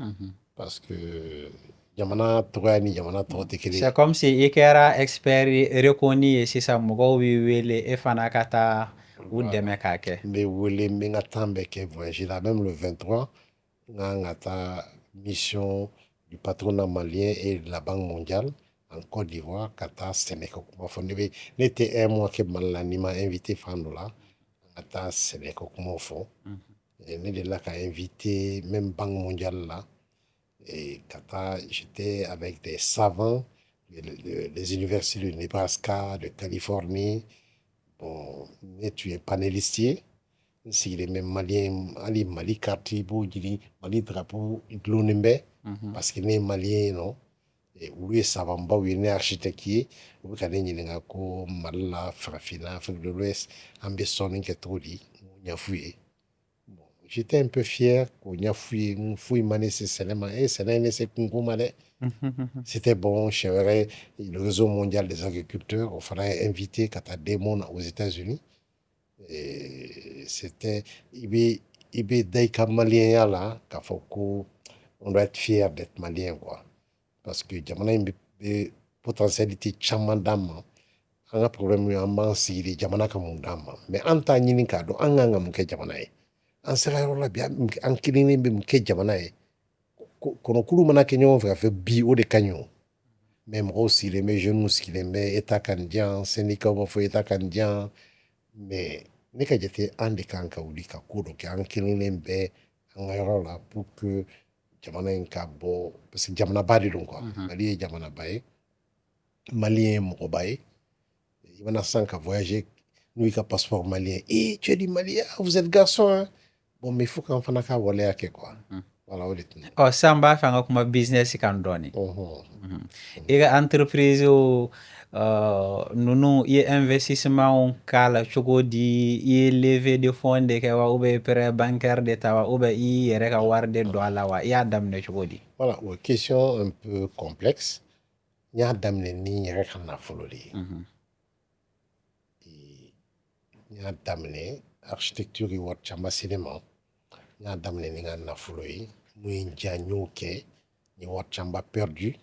parce que jamana tɔgɔya ni jamana tɔgɔ tɛ kelen ye. C'est comme si i kɛra expert reconnu ye sisan mɔgɔw b'i wele e fana ka taa u dɛmɛ k'a kɛ. N bɛ wele n bɛ n ka temps bɛɛ kɛ voyage la même le 23 n kan ka taa mission du patronat malien et de la Banque mondiale en Côte d'Ivoire ka taa sɛnɛ kɛ kuma fɔ ne tɛ 1 mois kɛ Mali la n'i ma invité fan dɔ la ka taa sɛnɛ kɛ kumaw fɔ ne delila ka invité même Banque mondiale la et j'étais avec des savants des universités de Nebraska, de Californie. Bon, tu es panéliste. Si les mêmes Maliens, ali Mali carte Mali drapeau glonembe parce que les Maliens non et lui savant ba oui né architecte ou ka ne nyinga ko Mali farafina Afrique de l'Ouest ambition que trop dit nyafoué. Bon, j'étais un peu fier qu'on nyafoué fouille mané c'est seulement et c'est là c'est kunkumale. C'était bon, je verrais le réseau mondial des agriculteurs, on ferait inviter Kata Demon aux États-Unis. Et c'était, il y a malien là, on doit être fier d'être malien quoi. Parce que jamana une potentialité chamandama, on a problème en mansi les jamana comme dama. Mais en tant que kado, on a un muke jamana. En sera là bien, en kilini muke jamana. Kono kulu mana kɛ ɲɔgɔn fɛ ka fɛ bi o de ka ɲi mais mɔgɔw sigilen bɛ jeunes sigilen bɛ état kan diyan syndicat b'a fɔ état kan diyan mais ne ka jate an de kan ka wuli ka ko dɔ kɛ an kelen bɛ an ka yɔrɔ la pour que jamana in ka bɔ parce que jamanaba de don quoi Mali ye jamanaba ye Malien ye mɔgɔba ye i mana san ka voyager n'u y'i ka passeport malien tu es du Mali vous êtes garçon hein? Bon mais il faut qu'an fana ka waleya kɛ quoi voilà o de tun san b'a fɛ an ka kuma business kan dɔɔni i ka entreprise ninnu i ye investissement k'a la cogo di i ye levée de fonds de kɛ wa ou bien prêt bancaire de ta wa ou bien i yɛrɛ ka wari de don a la wa i y'a daminɛ cogo di voilà o question un peu complexe n y'a daminɛ ni n yɛrɛ ka nafolo de ye n y'a daminɛ architecture ye wari caman se ne ma n y'a daminɛ ni n ka nafolo ye mun ye n diya n y'o kɛ n ye wari caman perdu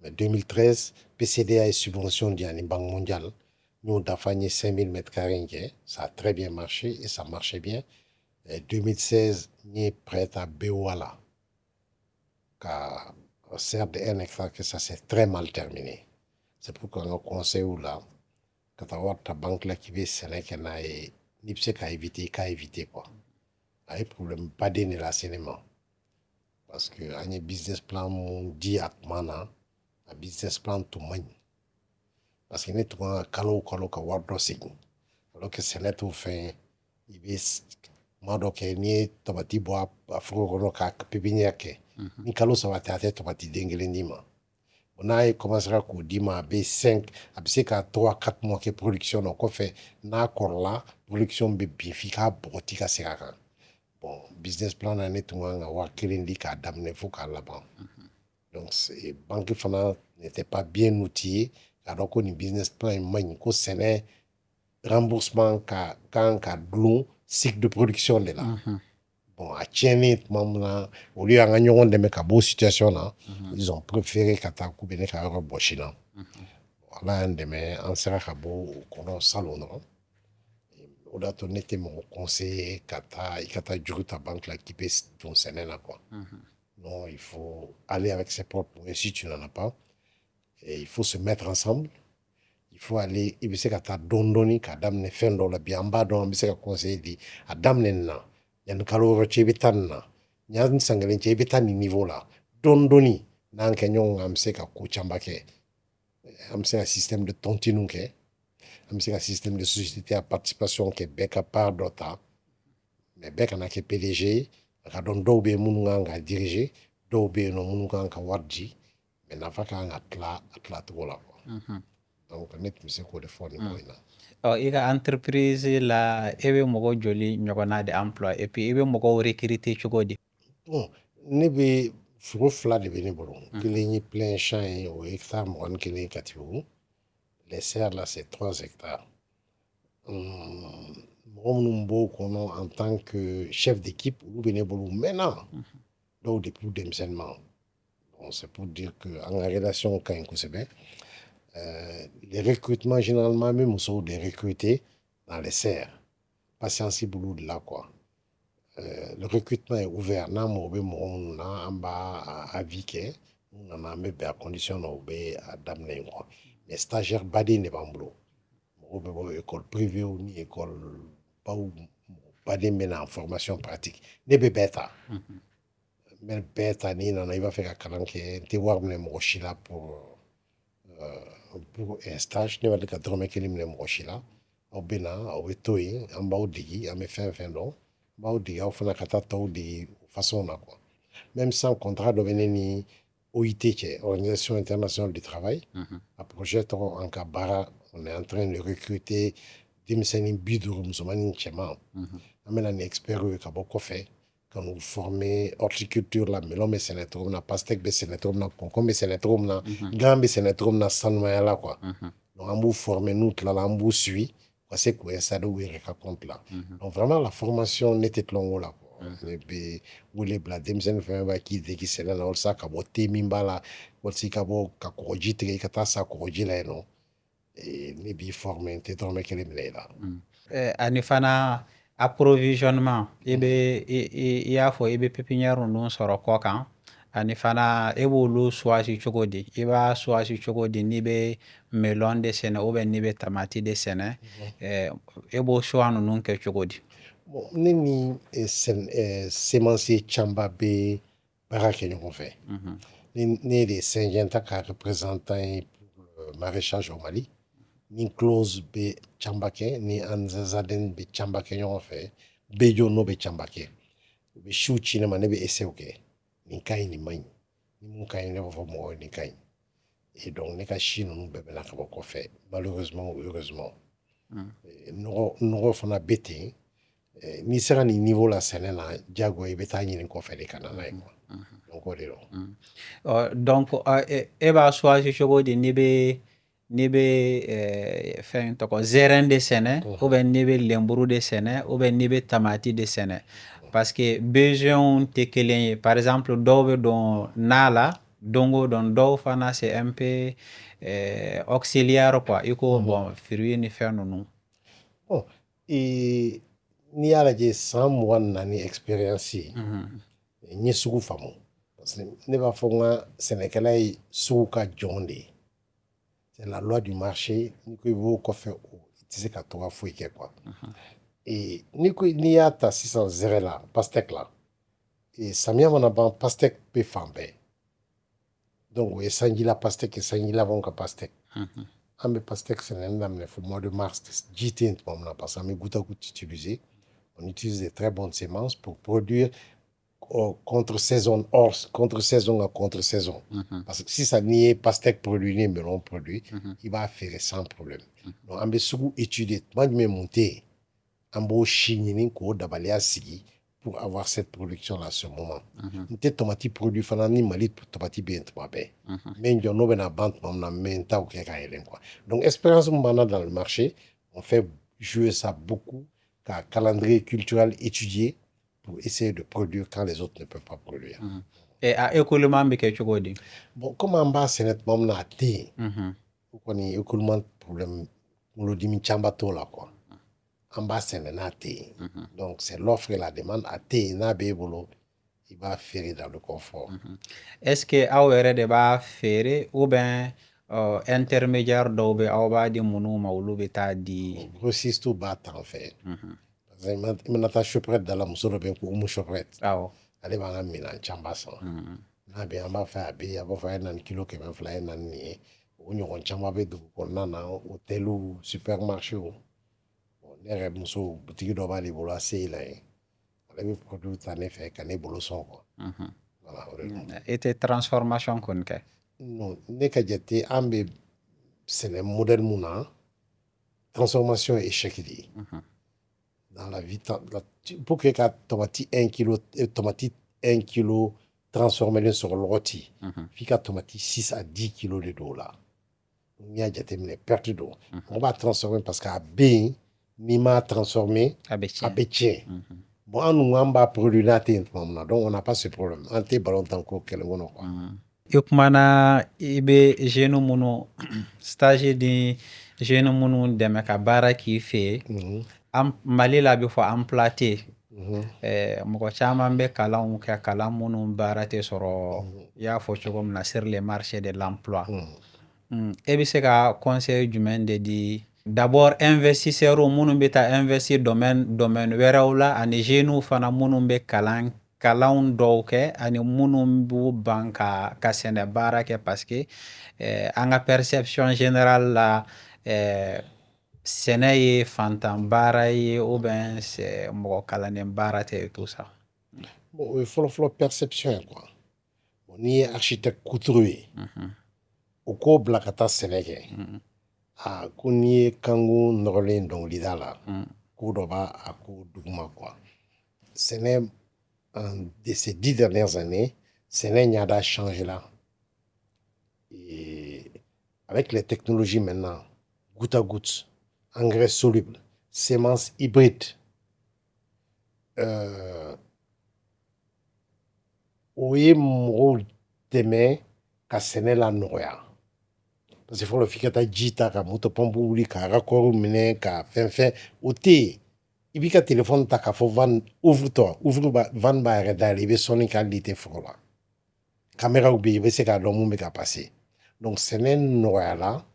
mais 2013 PCDA ye subvention di yan ni Banque mondiale n y'o dafa n ye 5000 mètres carrés kɛ ça a très bien marché et ça marchait bien et 2016 n ye prêt à BOA la ka serre de 1 hectare que ça s'est très mal terminé c'est pourquoi n ka conseil là ka taa wari ta banque la k'i bɛ sɛnɛ kɛ n'a ye n'i bɛ se k'a éviter i k'a éviter quoi a ye problème baden de lase ne ma parce que an ye business plan mun di a kuma na a business plan tun man ɲi parce que ne tun kan ka kalo o kalo ka wari dɔ segin alors que sɛnɛ t'o fɛn i bɛ kuma dɔ kɛ n'i ye tomati bɔ a foro kɔnɔ ka pépinière kɛ ni kalo 3 tɛ a tɛ tomati den kelen d'i ma n'a ye commencera k'o d'i ma a bɛ 5 a bɛ se ka 3-4 mois kɛ production na o kɔfɛ n'a kɔrɔla production bɛ bin f'i k'a bɔgɔti ka segin a kan bon business plan na ne tun kan ka wari kelen di k'a daminɛ fo k'a laban donc banque fana n'était pas bien outillée k'a dɔn ko nin business plan in man ɲi ko sɛnɛ remboursement kan ka dulon cycle de production de la bon a tiɲɛni tuma min na olu y'an ka ɲɔgɔn dɛmɛ ka bɔ situation na ils ont préféré ka taa k'u bɛ ne ka yɔrɔ bɔsi la ala y'an dɛmɛ an sera ka bɔ o kɔnɔ salon dɔrɔn o de y'a to ne tɛ mɔgɔ conseiller ka taa i ka taa juru ta banque la k'i bɛ don sɛnɛ la quoi non il faut aller avec ses propres moyens si tu n'en as pas et il faut se mettre ensemble il faut aller i bɛ se ka taa dɔɔni dɔɔni k'a daminɛ fɛn dɔw la bi an b'a dɔn an bɛ se ka conseiller di a daminɛ nin na yanni kalo wɛrɛ cɛ i bɛ taa nin na yanni san kelen cɛ i bɛ taa nin niveau la dɔɔni dɔɔni n'an kɛ ɲɔgɔn kan an bɛ se ka ko caman kɛ an bɛ se ka système de tontine kɛ an bɛ se ka système de société à participation kɛ bɛɛ ka part dɔ ta mais bɛɛ kana kɛ PDG ye a ka dɔn dɔw bɛ yen minnu kan ka diriger dɔw bɛ yen nɔ minnu kan ka wari di mais nafa kan ka tila a tilacogo la quoi donc ne tun bɛ se k'o de fɔ nin ko in na I ka entreprise la e bɛ mɔgɔ joli ɲɔgɔnna de emploi et puis i bɛ mɔgɔw recruter cogo di? Bon ne bɛ foro 2 de bɛ ne bolo. Kelen ye plein champ ye o ye hectare 21 ye Katibugu. Les serres là c'est 3 hectares. Mɔgɔ minnu b'o kɔnɔ en tant que chef d'équipe olu bɛ ne bolo maintenant. Dɔw de plus denmisɛnninma. Bon, c'est pour dire que en relation ka ɲi kosɛbɛ. Les recrutements généralement même musow de recruter dans les serres. Patience bolo de là quoi. Le recrutement est ouvert. N'a mɔgɔ bɛ mɔgɔ minnu na an b'a avis kɛ n'u nana an bɛ bɛn a condition na u bɛ a daminɛ yen quoi. Mais stagiaire baden de b'an bolo. Mɔgɔw bɛ bɔ école privée ni école baw baden bɛ na en formation pratique. Ne bɛ bɛɛ ta. N bɛ bɛɛ ta n'i nana i b'a fɛ ka kalan kɛ n tɛ wari minɛ mɔgɔ si la pour un stage. Ne b'a deli ka dɔrɔmɛ 1 minɛ mɔgɔ si la. Aw bɛ na aw bɛ to yen an b'aw degi an bɛ fɛn fɛn dɔn. N b'aw degi aw fana ka taa tɔw degi façon na quoi. Même sans contrat dɔ bɛ ne ni OIT cɛ, Organisation internationale du travail. A projet tɔgɔ an ka baara on est en train de recruter denmisɛnnin 50 musoman ni cɛman. An bɛ na ni expert ye ka bɔ kɔfɛ ka n'u former horticulture la melon bɛ sɛnɛ cogo min na, pastèque bɛ sɛnɛ cogo min na, concombre bɛ sɛnɛ cogo min na, gan bɛ sɛnɛ cogo min na sanumaya la quoi. Donc an b'u former n'u tilala an b'u suivi ka se k'u installer u yɛrɛ ka compte la. Donc vraiment la formation ne tɛ tulon la quoi. Ne bɛ wele bila denmisɛnnin fɛn fɛn b'a k'i degi sɛnɛ la walasa ka bɔ te min b'a la walasa i ka bɔ ka kɔgɔji tigɛ i ka taa sa kɔgɔji la yen nɔ. Ne b'i former n tɛ dɔrɔmɛ 1 minɛ i la. Ani fana approvisionnement i y'a fɔ i bɛ pépinière ninnu sɔrɔ kɔ kan ani fana e b'olu choisi cogo di? I b'a choisi cogo di n'i bɛ melon de sɛnɛ ou bien n'i bɛ tamati de sɛnɛ e b'o choix ninnu kɛ cogo di? Bon ne ni semencier caman bɛ baara kɛ ɲɔgɔn fɛ. Ne de ye Syngenta ka représentant ye pour maraîchage au Mali. Ni Close bɛ caman kɛ ni Anzaden bɛ caman kɛ ɲɔgɔn fɛ. Bejo n'o bɛ caman kɛ. U bɛ siw ci ne ma ne bɛ essai kɛ. Nin ka ɲi nin man ɲi. Ni mun ka ɲi ne b'a fɔ mɔgɔw ye nin ka ɲi. Et donc ne ka si ninnu bɛɛ bɛ na ka bɔ kɔfɛ malheureusement ou heureusement. Nɔgɔ fana bɛ ten. N'i sera nin niveau la sɛnɛ na diyagoya i bɛ taa ɲini kɔfɛ de ka na n'a ye quoi. Donc o de don. Donc e b'a choisi cogo di n'i bɛ fɛn tɔgɔ zɛrɛn de sɛnɛ ou bien n'i bɛ lenburu de sɛnɛ ou bien n'i bɛ tamati de sɛnɛ parce que besoin tɛ kelen ye par exemple dɔw bɛ don na la don o don dɔw fana c'est un peu auxiliaire quoi i ko bon fruits ni fɛn ninnu. Bon n'i y'a lajɛ san 24 expérience ye n ye sugu faamu parce que ne b'a fɔ n ka sɛnɛkɛla ye sugu ka jɔn de ye. C'est la loi du marché n'i ko i b'o kɔfɛ i tɛ se ka to ka foyi kɛ quoi. N'i y'a ta sisan zɛrɛ la pastèque la samiya mana ban pastèque bɛ fan bɛɛ. Donc o ye sanjila pastèque ye sanji labanw ka pastèque. An bɛ pastèque sɛnɛni daminɛ fo mois de mars ji tɛ yen tuma min na parce que an bɛ goutte à goutte utiliser. On utilise de très bonnes semences pour produire contre-saison à contre-saison. Parce que sisan n'i ye pastèque produit ni melon produit i b'a feere sans problème. Donc an bɛ sugu étudier tuma jumɛn mun tɛ yen an b'o si ɲini k'o dabaliya sigi pour avoir cette production là ce moment. N tɛ tomati produit fana ni Mali tomati bɛ yen tuma bɛɛ. N bɛ n jɔ n'o bɛna ban tuma min na n bɛ n taw kɛ ka yɛlɛn quoi. Donc expérience min b'an na dans le marché on fait jouer ça beaucoup ka calendrier culturel étudier pour essayer de produire quand les autres ne peuvent pas produire. Et a écoulement bɛ kɛ cogo di? Bon comme an b'a sɛnɛ tuma min na a tɛ yen o kɔni écoulement problème kunkolodimi caman t'o la quoi. An b'a sɛnɛ n'a tɛ yen. Donc c'est l'offre et la demande a tɛ yen n'a b'e bolo i b'a feere dans le confort. Est-ce que aw yɛrɛ de b'a feere ou bien intermédiaire dɔw bɛ aw b'a di minnu ma olu bɛ taa di? Grossiste b'a ta an fɛ. Parce que i mana taa Shoprite da la muso dɔ bɛ yen ko Umu Shoprite. Awɔ. Ale b'an ka minɛn caman san. N'a bɛ yen an b'a fɛ a bɛ yen a b'a fɔ a ye na ni kilo 200 ye na ni nin ye. O ɲɔgɔn caman bɛ dugu kɔnɔna na hôteliw supermarché. Ne yɛrɛ muso butigi dɔ b'ale bolo a se la yen. Ale bɛ produit ta ne fɛ ka ne bolo sɔn quoi. Voilà o de don. E tɛ transformation kɔni kɛ? Non ne ka jate an bɛ sɛnɛ modèle mun na transformation échec dans la vie pour que ka tomati 1 kilo tomati 1 kilo transformer sur l'oti fika tomati 6 à 10 kilos de d'eau là on y a déterminé perte d'eau on va transformer parce qu'à B ni ma transformer à bétien bon on va produire là donc on n'a pas ce problème on te ballon tant que le quoi Yukmana ibe jeune munu stage di jeune munu deme ka baara k'i fɛ Mali la bɛ fɔ emplâté mɔgɔ caman bɛ kalanw kɛ kalan minnu baara tɛ sɔrɔ i y'a fɔ cogo min na sur le marché de l'emploi e bɛ se ka conseil jumɛn de di d'abord investisseurs minnu bɛ taa investir domaine wɛrɛw la ani jeunes fana minnu bɛ kalanw dɔw kɛ ani minnu b'u ban ka sɛnɛ baara kɛ parce que an ka perception générale la sɛnɛ ye fantan baara ye ou bien c'est mɔgɔ kalannen baara tɛ et tout ça. Bon, o ye fɔlɔ perception quoi bon n'i ye architecte couturier o k'o bila ka taa sɛnɛ kɛ ko n'i ye kanko nɔgɔlen dɔnkilida la ko dɔ b'a a ko duguma quoi sɛnɛ de ces 10 dernières années sɛnɛ ɲɛda changé là et avec les technologies maintenant goutte à goutte engrais soluble semences hybrides o ye mɔgɔw dɛmɛ ka sɛnɛ la nɔgɔya parce que fɔlɔ f'i ka taa ji ta ka moto pompe wuli ka raccord minɛ ka fɛn o tɛ yen i b'i ka téléphone ta k'a fɔ van van b'a yɛrɛ dayɛlɛ i bɛ sɔnni k'a li tɛ foro la caméraw bɛ yen i bɛ se k'a dɔn mun bɛ ka passer donc sɛnɛ nɔgɔyala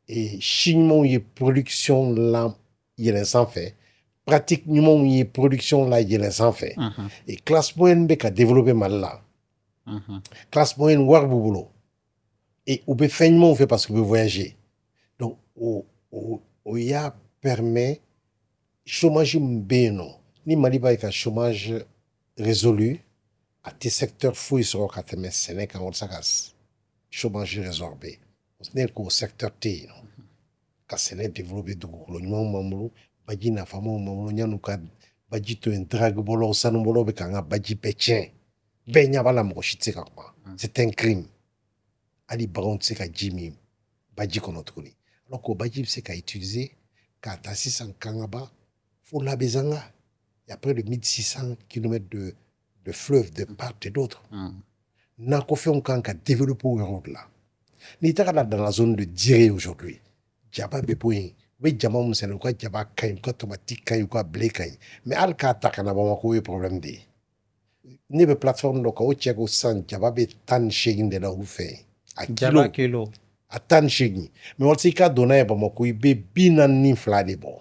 et si ɲumanw ye production la yɛlɛn sanfɛ pratique ɲumanw ye production la yɛlɛn sanfɛ et classe moyenne bɛ ka développer Mali la classe moyenne wari b'u bolo et u bɛ fɛn ɲumanw fɛ parce que u bɛ voyager donc o y'a permet chômage min bɛ yen nɔ ni Mali b'a ye ka chômage résolu a tɛ secteur foyi sɔrɔ ka tɛmɛ sɛnɛ kan walasa ka chômage résorbé ne k'o secteur tɛ yen nɔ ka sɛnɛ développer dugukolo ɲumanw b'an bolo baji nafamaw b'an bolo yan'u ka baji to yen draguebɔlaw sanubɔlaw bɛ k'an ka baji bɛɛ tiɲɛ bɛɛ ɲɛ b'a la mɔgɔ si tɛ se ka kuma c'est un crime hali baganw tɛ se ka ji min baji kɔnɔ tuguni alors que o baji bɛ se ka utiliser k'a ta sisan Kangaba fo Labezanga il y a près de 1600 km de fleuves de part et d'autre nakɔfɛnw kan ka développer o yɔrɔ de la n'i tagara dans la zone de Diré aujourd'hui jaba bɛ bɔ yen u bɛ jama mun sɛnɛ u ka jaba ka ɲi u ka tomati ka ɲi u ka blé ka ɲi mais hali k'a ta ka na Bamakɔ o ye problème de ye ne bɛ plateforme dɔ kan o cɛ ko sisan jaba bɛ 18 de la olu fɛ a kilo a 18 mais walasa i ka don n'a ye Bamakɔ i bɛ 42 de bɔ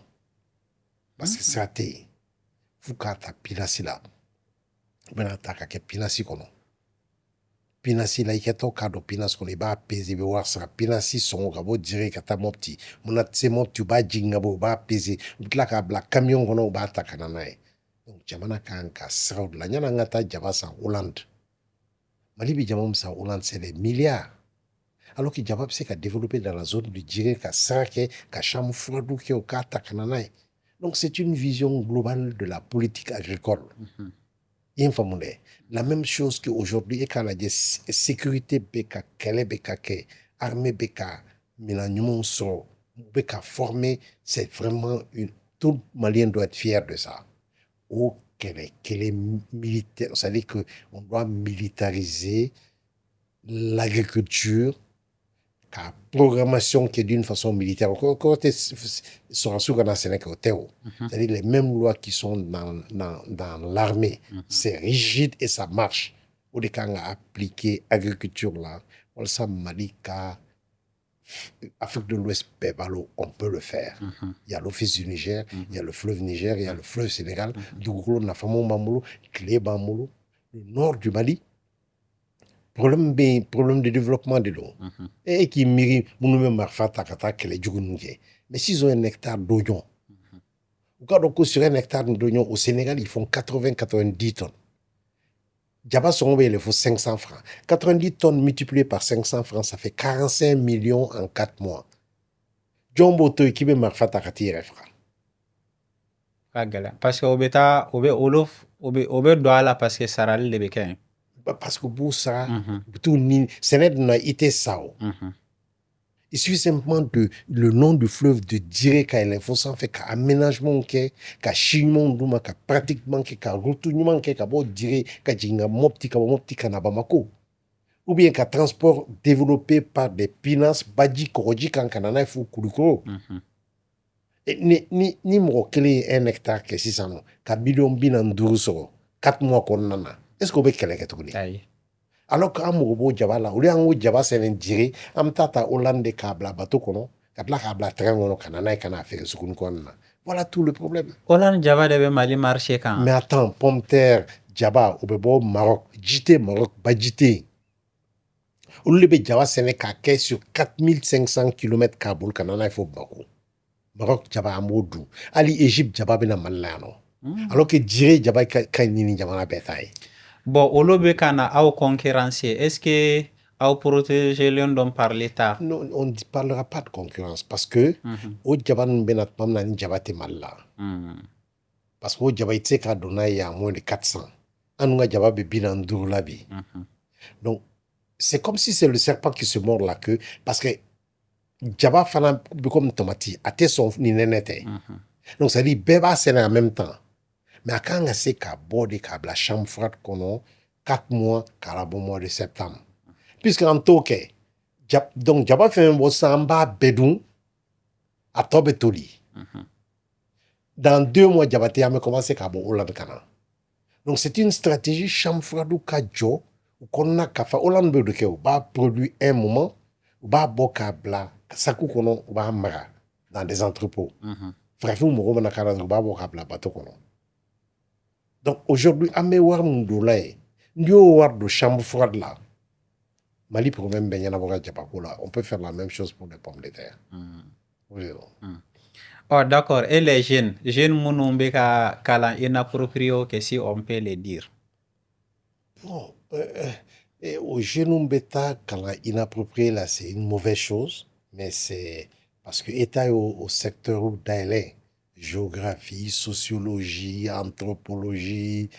parce que sira tɛ yen fo k'a ta pinasi la u bɛna ta ka kɛ pinasi kɔnɔ pinasi la i kɛtɔ k'a dɔn pinasi kɔnɔ i b'a peser i bɛ wari sara pinasi sɔngɔ ka bɔ Diré ka taa Mopti mun na tɛ se Mopti u b'a jigin ka bɔ u b'a peser u bɛ tila k'a bila camion kɔnɔ u b'a ta ka na n'a ye donc jamana kan ka siraw de la yanni an ka taa jaba san Hollande Mali bɛ jama min san Hollande c'est des milliards alors que jaba bɛ se ka développer dans la zone de Diré ka sira kɛ ka chambre froide kɛ u k'a ta ka na n'a ye donc c'est une vision globale de la politique agricole la même chose qu'aujourd'hui et quand la sécurité beka kɛlɛ bɛ ka kɛ armée bɛ ka minɛn ɲumanw sɔrɔ bɛ ka former c'est vraiment tout Malien doit être fier de ça o kɛlɛ kelen militaire c'est-à-dire que on doit militariser l'agriculture ka programmation qui est d'une façon militaire c'est-à-dire les mêmes lois qui sont dans l'armée c'est rigide et ça marche au lieu qu'on a appliqué agriculture là ça Mali ka Afrique de l'Ouest on peut le faire il y a l'office du Niger il y a le fleuve Niger il y a le fleuve Sénégal dugukolo nafamaw b'an bolo tile b'an bolo le nord du Mali problème de développement de l'eau et qui miiri minnu bɛ marifa ta ka taa kɛlɛ jugu ninnu kɛ mais s'ils ont un hectare d'oignon u ka dɔn ko sur un hectare d'oignon au Sénégal ils font 80-90 tonnes jaba sɔngɔ bɛ yɛlɛ fo 500 francs 90 tonnes multipliées par 500 francs ça fait 45 millions en 4 mois jombo to qui be marfata kati refra Kagala parce que obeta obe olof obe doala parce que sarali de beken parce que boussa tout ni sénède na ité sao. Il suffit simplement de le nom du fleuve de dire qu'à l'info sans fait qu'à aménagement qu'à chignon douma qu'à pratiquement qu'à retournement qu'à bon dire qu'à jinga mopti kana bamako ou bien qu'à transport développé par des pinas badji koroji kan kanana il faut kuluko ni mo kele 1 hectare que 600 qu'à million binanduru so 4 mois konana est-ce qu'on peut kele que tout alors qu'un mobo jaba là, ou un jaba c'est un diré, am tata Hollande kabla bateau kono, kabla kabla train kono kanana kana faire ce qu'on connaît. Voilà tout le problème. Hollande jaba debe mali marché quand. Mais attends, pomme terre, jaba au bebo Maroc, jité Maroc, bajité. Ou le jaba c'est sur 4500 km Kaboul kanana il faut beaucoup. Maroc jaba amodou. Ali Égypte jaba bena malano. Alors que diré jaba kanini jaba betaille. Bon, olobe kana au concurrencier. Est-ce que au protéger l'homme par l'État? Non, on ne parlera pas de concurrence parce que au Jaban benat pam nani jabate malla. Parce que au jabaite ka dona ya moins de 400. Anunga jababe binan labi. Donc c'est comme si c'est le serpent qui se mord la queue parce que jaba fana comme tomati até son ni nenete. Donc ça dit beba c'est en même temps. Mais quand on sait qu'à bord de la chambre froide qu'on a 4 mois, carabo mois de septembre. Puisque en toke, donc j'avais fait un beau samba bedou à Tobetoli. Dans 2 mois, j'avais commencé à Hollande Kana. Donc c'est une stratégie chambre froide ou kadjo, ou qu'on a qu'à faire Hollande Bedouke, ou va produire un moment, ou va bokabla, sakou kono, ou va mara, dans des entrepôts. Frère, vous m'avez dit que vous avez bokabla bateau kono. Donc aujourd'hui, amewar mundoulaye, ndio war de chambre froide là. Mali problème ben yana boka là. On peut faire la même chose pour les pommes de terre. Oui. Oh d'accord. Et les jeunes mounumbe ka kala inapproprié que si on peut le dire. Non, aux jeunes bêta kala inapproprié là, c'est une mauvaise chose, mais c'est parce que état au secteur où d'aller géographie, sociologie, anthropologie,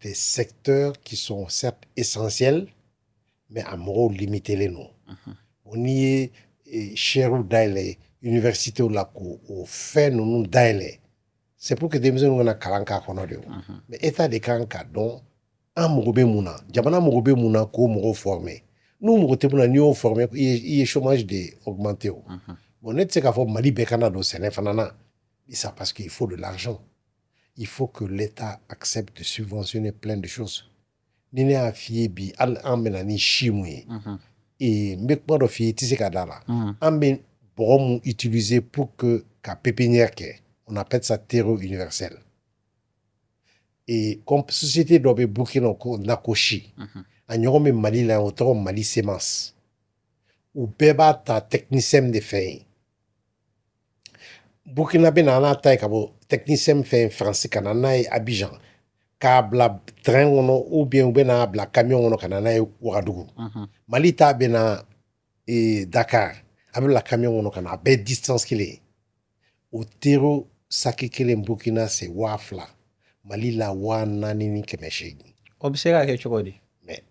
des secteurs qui sont certes essentiels, mais à mon limité les noms. On y est cher ou d'aile, université ou la au fait nous d'aile. C'est pour que des maisons on a kalanka qu'on a de. Mais état de kalanka donc un mourbe mouna, jabana mourbe mouna ko mouro formé. Nous mourbe mouna ni formé, il est chômage de augmenté. Bon net c'est qu'à faut Mali bekana do sénéfanana. Et ça parce qu'il faut de l'argent. Il faut que l'État accepte de subventionner plein de choses. Nine a fié bi al ambenani chimoué. Et mekmo do fié tise kadala. Amben borom utilisé pour que ka pépinière on appelle ça terreau universel. Et comme société doit be Burkina nakoshi. Anyoro Mali la auto Mali semence. Ou beba ta technicien de fait. Burkina be na taille kabo technicien fait français kanana et Abidjan kabla train ou bien na bla camion ono kanana e Ouagadougou. Mali ta be na et Dakar avec la camion ono kana be distance qu'il est au terreau sakikele Burkina c'est wafla Mali la wana nini kemeshi observa que chokodi mais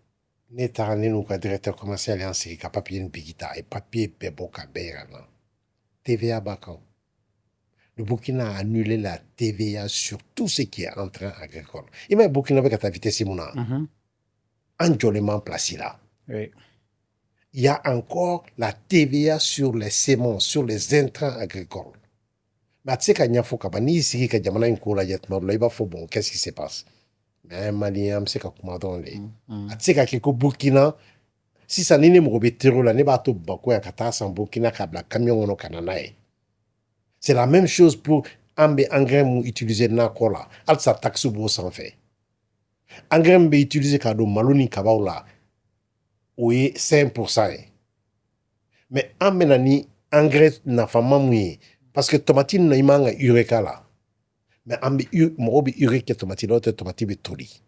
neta nenu ka directeur commercial en série ka papier bigita et papier beboka berana TVA bakon. Le Burkina a annulé la TVA sur tout ce qui est entrant agricole. Il m'a Burkina avec ta vitesse Simona. Enjolement placé là. Oui. Il y a encore la TVA sur les semences, sur les intrants agricoles. Mais tu sais qu'il y a faut que ni ici que jamana une cola jet mort là il va faut bon qu'est-ce qui se passe. Mais Malien c'est que comment on les. Tu sais que Burkina si ça n'est pas le terreau là ne va tout beaucoup à kata sans Burkina kabla camion ono kananae. C'est la même chose pour ambe engrais mou utiliser na kola. Al sa taxe bo sans fait. Engrais mbe utiliser kado maloni kabaula. Oui, 5%. Mais ambe nani engrais na fama mouye parce que tomatine na imanga ureka là. Mais ambe mobi ureka tomatine l'autre tomate be toli.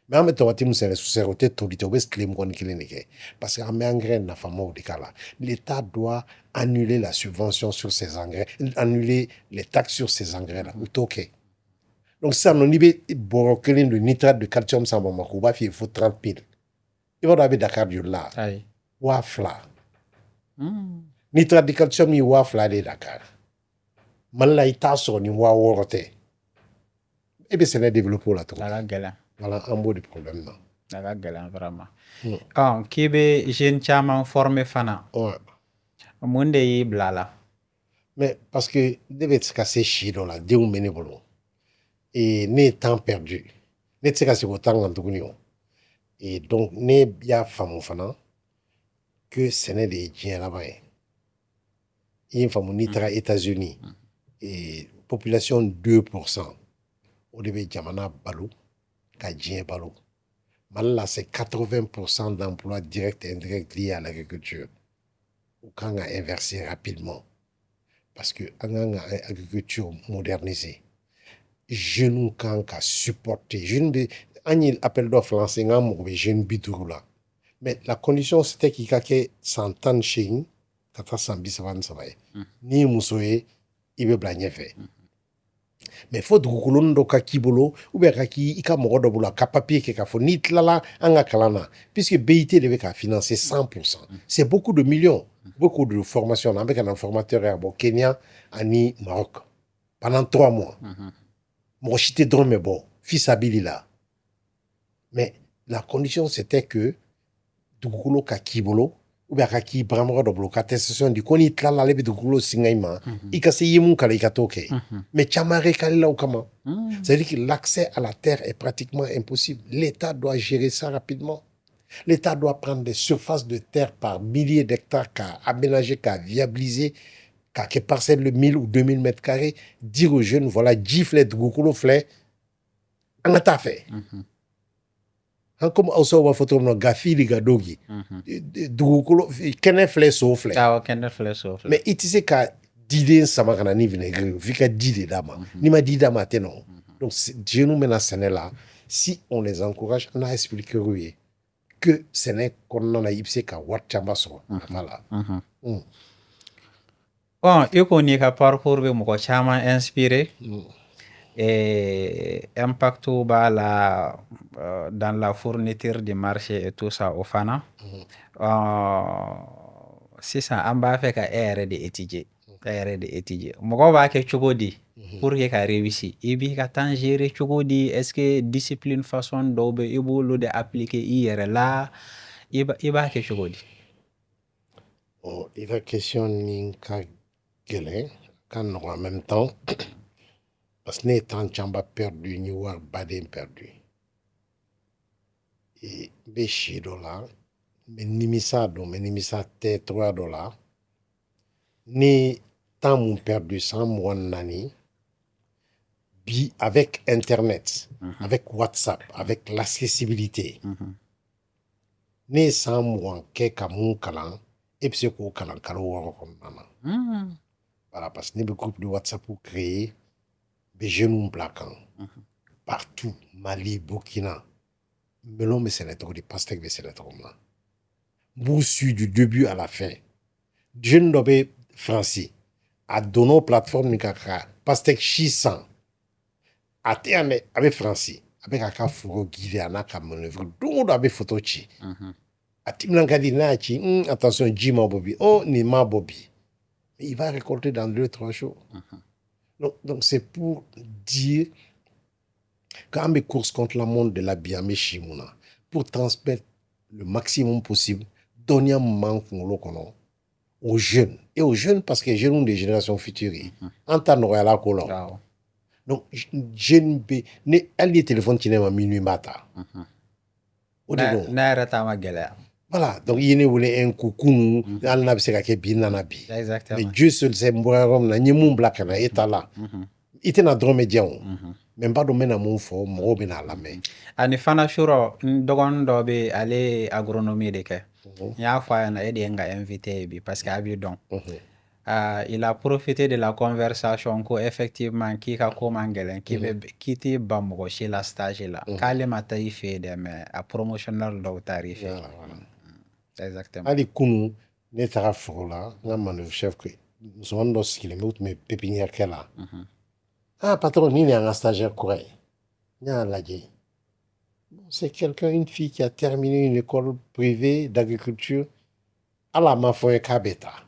mais en mettant waati musere sous te tolite obes claim kon clinique parce que en engrais na famo de kala l'état doit annuler la subvention sur ces engrais, annuler les taxes sur ces engrais là ou toqué. Donc ça non ibe boro kelin de nitrate de calcium sans bon ko ba fi faut 30 000. Il va d'avoir Dakar du là. Aye. Wafla. Nitrate de calcium ni wafla de Dakar. Mala ita so ni wa worote. Et bien c'est le développement là tout. La gala. Voilà un mot de problème là. La gala vraiment. Qui be jeune chaman formé fana. Ouais. Monde yi blala. Mais parce que devait se casser chido là, Dieu mène bolo. Et n'est temps perdu. N'est se casser autant en tout cas. Et donc n'est bien femme fana que ce n'est des gens là-bas. Il y a une femme nitra États-Unis et population 2%. Au début jamana balo, kadjien balo. Là c'est 80% d'emplois directs et indirects liés à l'agriculture. Ou quand on a inversé rapidement. Parce que on a agriculture modernisée. Je nous quand a supporté. Je ne un appel d'offres lancé un jeune bidourou là. Mais la condition c'était qu'il y a 100 ans chez nous, 400 bisavan ça va. Ni musoye, il veut blagner fait. Mais faut dukulon do ka kibolo ou bien kaki ika mogodo bula ka papier ke ka fo ni tlala anga kalana puisque BIT devait ka financer 100%. C'est beaucoup de millions, beaucoup de formations avec un formateur au Kenya ani Maroc pendant 3 mois. Mon chité drôme bon, fils Abilila. Mais la condition c'était que dukulo ka kibolo ou bien kaki bramro do bloka testation du koni tlala lebe dukulo singaima ikase yimun kala ikatoke. Mais chamare kalila ou comment? C'est-à-dire que l'accès à la terre est pratiquement impossible. L'État doit gérer ça rapidement. L'État doit prendre des surfaces de terre par milliers d'hectares qu'à aménager, qu'à viabiliser, qu'à parcelle de 1000 ou 2000 mètres carrés, dire aux jeunes, voilà, 10 flets de goukoulo flets, on a fait. Comme aussi on photo no gafi li gadogi goukoulo kene flets so flets. Ah, kene flets so flets. Mais il sait qu'à dide sama kana ni vinaigre, vika dide dama. Ni ma dide dama non. Donc je nous mène à ce là. Si on les encourage, on a expliqué oui que ce n'est qu'on a ipsé qu'à Watchamba so. Voilà. Bon, il connaît qu'à parcours be mo chama inspiré. Et impact la dans la fourniture du marché et tout ça au Fana. Si ça en bas fait qu'à étudier. Mogo ba ke chugodi pour que ka réussi. Ibi ka tan gérer chugodi est-ce que discipline façon dobe ibu lo de appliquer hier là iba ke chugodi. Oh, il va question ni ka gelen kan en même temps parce que n'est tant chamba perdu ni war badin perdu. Et $3, mais nimisa te $3. Ni temps mon perdu sans moi nani bi avec internet, avec WhatsApp, avec l'accessibilité. Ni sans moi ke kamun kalan et puis ko kalan kalo woro kon nana. Voilà parce que ni le groupe de WhatsApp pour créer des jeunes plaquant partout Mali, Burkina. Melon mais c'est trop de pastek mais c'est trop là. Boussu du début à la fin. Jeune dobe Francis a donné aux plateformes Nikaka pastek 600 a terme avec Francis avec aka furo guidé anaka manœuvre donc avec photo chi a timlanka di nachi attention Jima Bobby oh ni ma Bobby il va récolter dans 2-3 jours. Donc c'est pour dire quand mes courses contre le monde de l'habillement chimouna pour transmettre le maximum possible donner un manque aux jeunes et aux jeunes parce que les jeunes ont des générations futures en temps à la colonne. Donc jeune ne elle les téléphones qui n'aiment minuit matin. Voilà, donc il y a un coucou, elle n'a pas que bien nabi. Mais Dieu seul sait moi na ni mon black na est là. Il était na dromédian. Même pas domaine à mon fort, mo bena la main. Ani fana shuro dogon dobe ale agronomie de ke. Ya fa na ede nga invité bi parce que abi don. il a profité de la conversation ko effectivement k'i ka ko man gɛlɛn k'i t'i ban mɔgɔ si la stage la k'ale ma taa i fɛ yen dɛ mais a promotionnel dɔw taara i fɛ exactement hali kunu ne taga foro la n ka manœuvre chef que musomanin dɔ sigilen bɛ u tun bɛ pépinière kɛ la ah patron ni ne y'an ka stagiaire kura ye n y'a lajɛ c'est quelqu'un une fille qui a terminé une école privée d'agriculture ala ma fɔ n ye k'a bɛ taa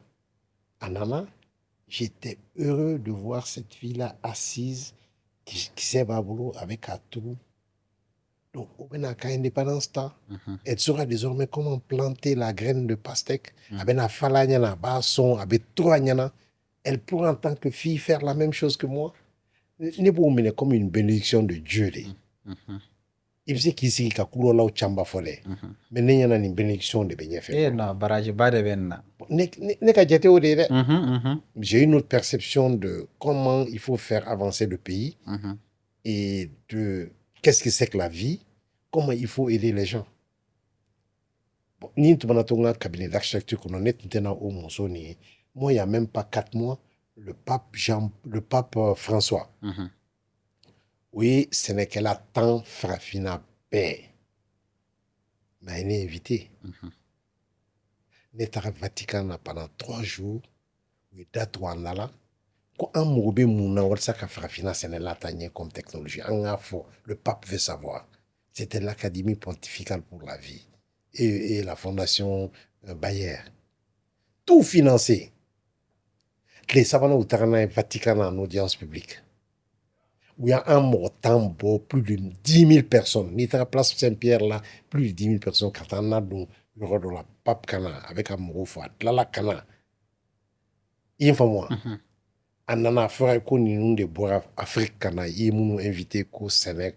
a nana j'étais heureux de voir cette fille-là assise qui s'est b'a bolo avec un trou. Donc, au bena ka indépendance ta, elle saura désormais comment planter la graine de pastèque. Abena fala nyana, ba son, abe trois nyana. Elle pourra en tant que fille faire la même chose que moi. Ne pour mener comme une bénédiction de Dieu. Il sait qu'ici, ka kulo la chamba fole. Mais ne yana une bénédiction de bénéfice. Eh non, baraji ba de benna. Ne ka jete o de. J'ai une autre perception de comment il faut faire avancer le pays et de qu'est-ce que c'est que la vie, comment il faut aider les gens. Ni tu m'as un cabinet d'architecture qu'on en est maintenant au Monsoni. Moi, il n'y a même pas 4 mois, le pape François. Oui, ce n'est qu'elle a tant Frafina paix. Mais elle est invitée. N'est-ce pas Vatican pendant 3 jours, oui, date ou en allant. Quand on mourbe mouna ou ça Frafina, ce n'est là comme technologie. Le pape veut savoir. C'était l'Académie pontificale pour la vie et la fondation Bayer. Tout financé. Les savants ou Tarana Vatican en audience publique. Où il y a un montant plus de 10 000 personnes. Ni la place Saint-Pierre là, plus de 10 000 personnes. Quand on a le rôle de la pape Cana avec un mot fort, là la Cana. Il faut moi. On a fait qu'on nous de boire Afrique Cana. Ils m'ont invité qu'au Sénégal.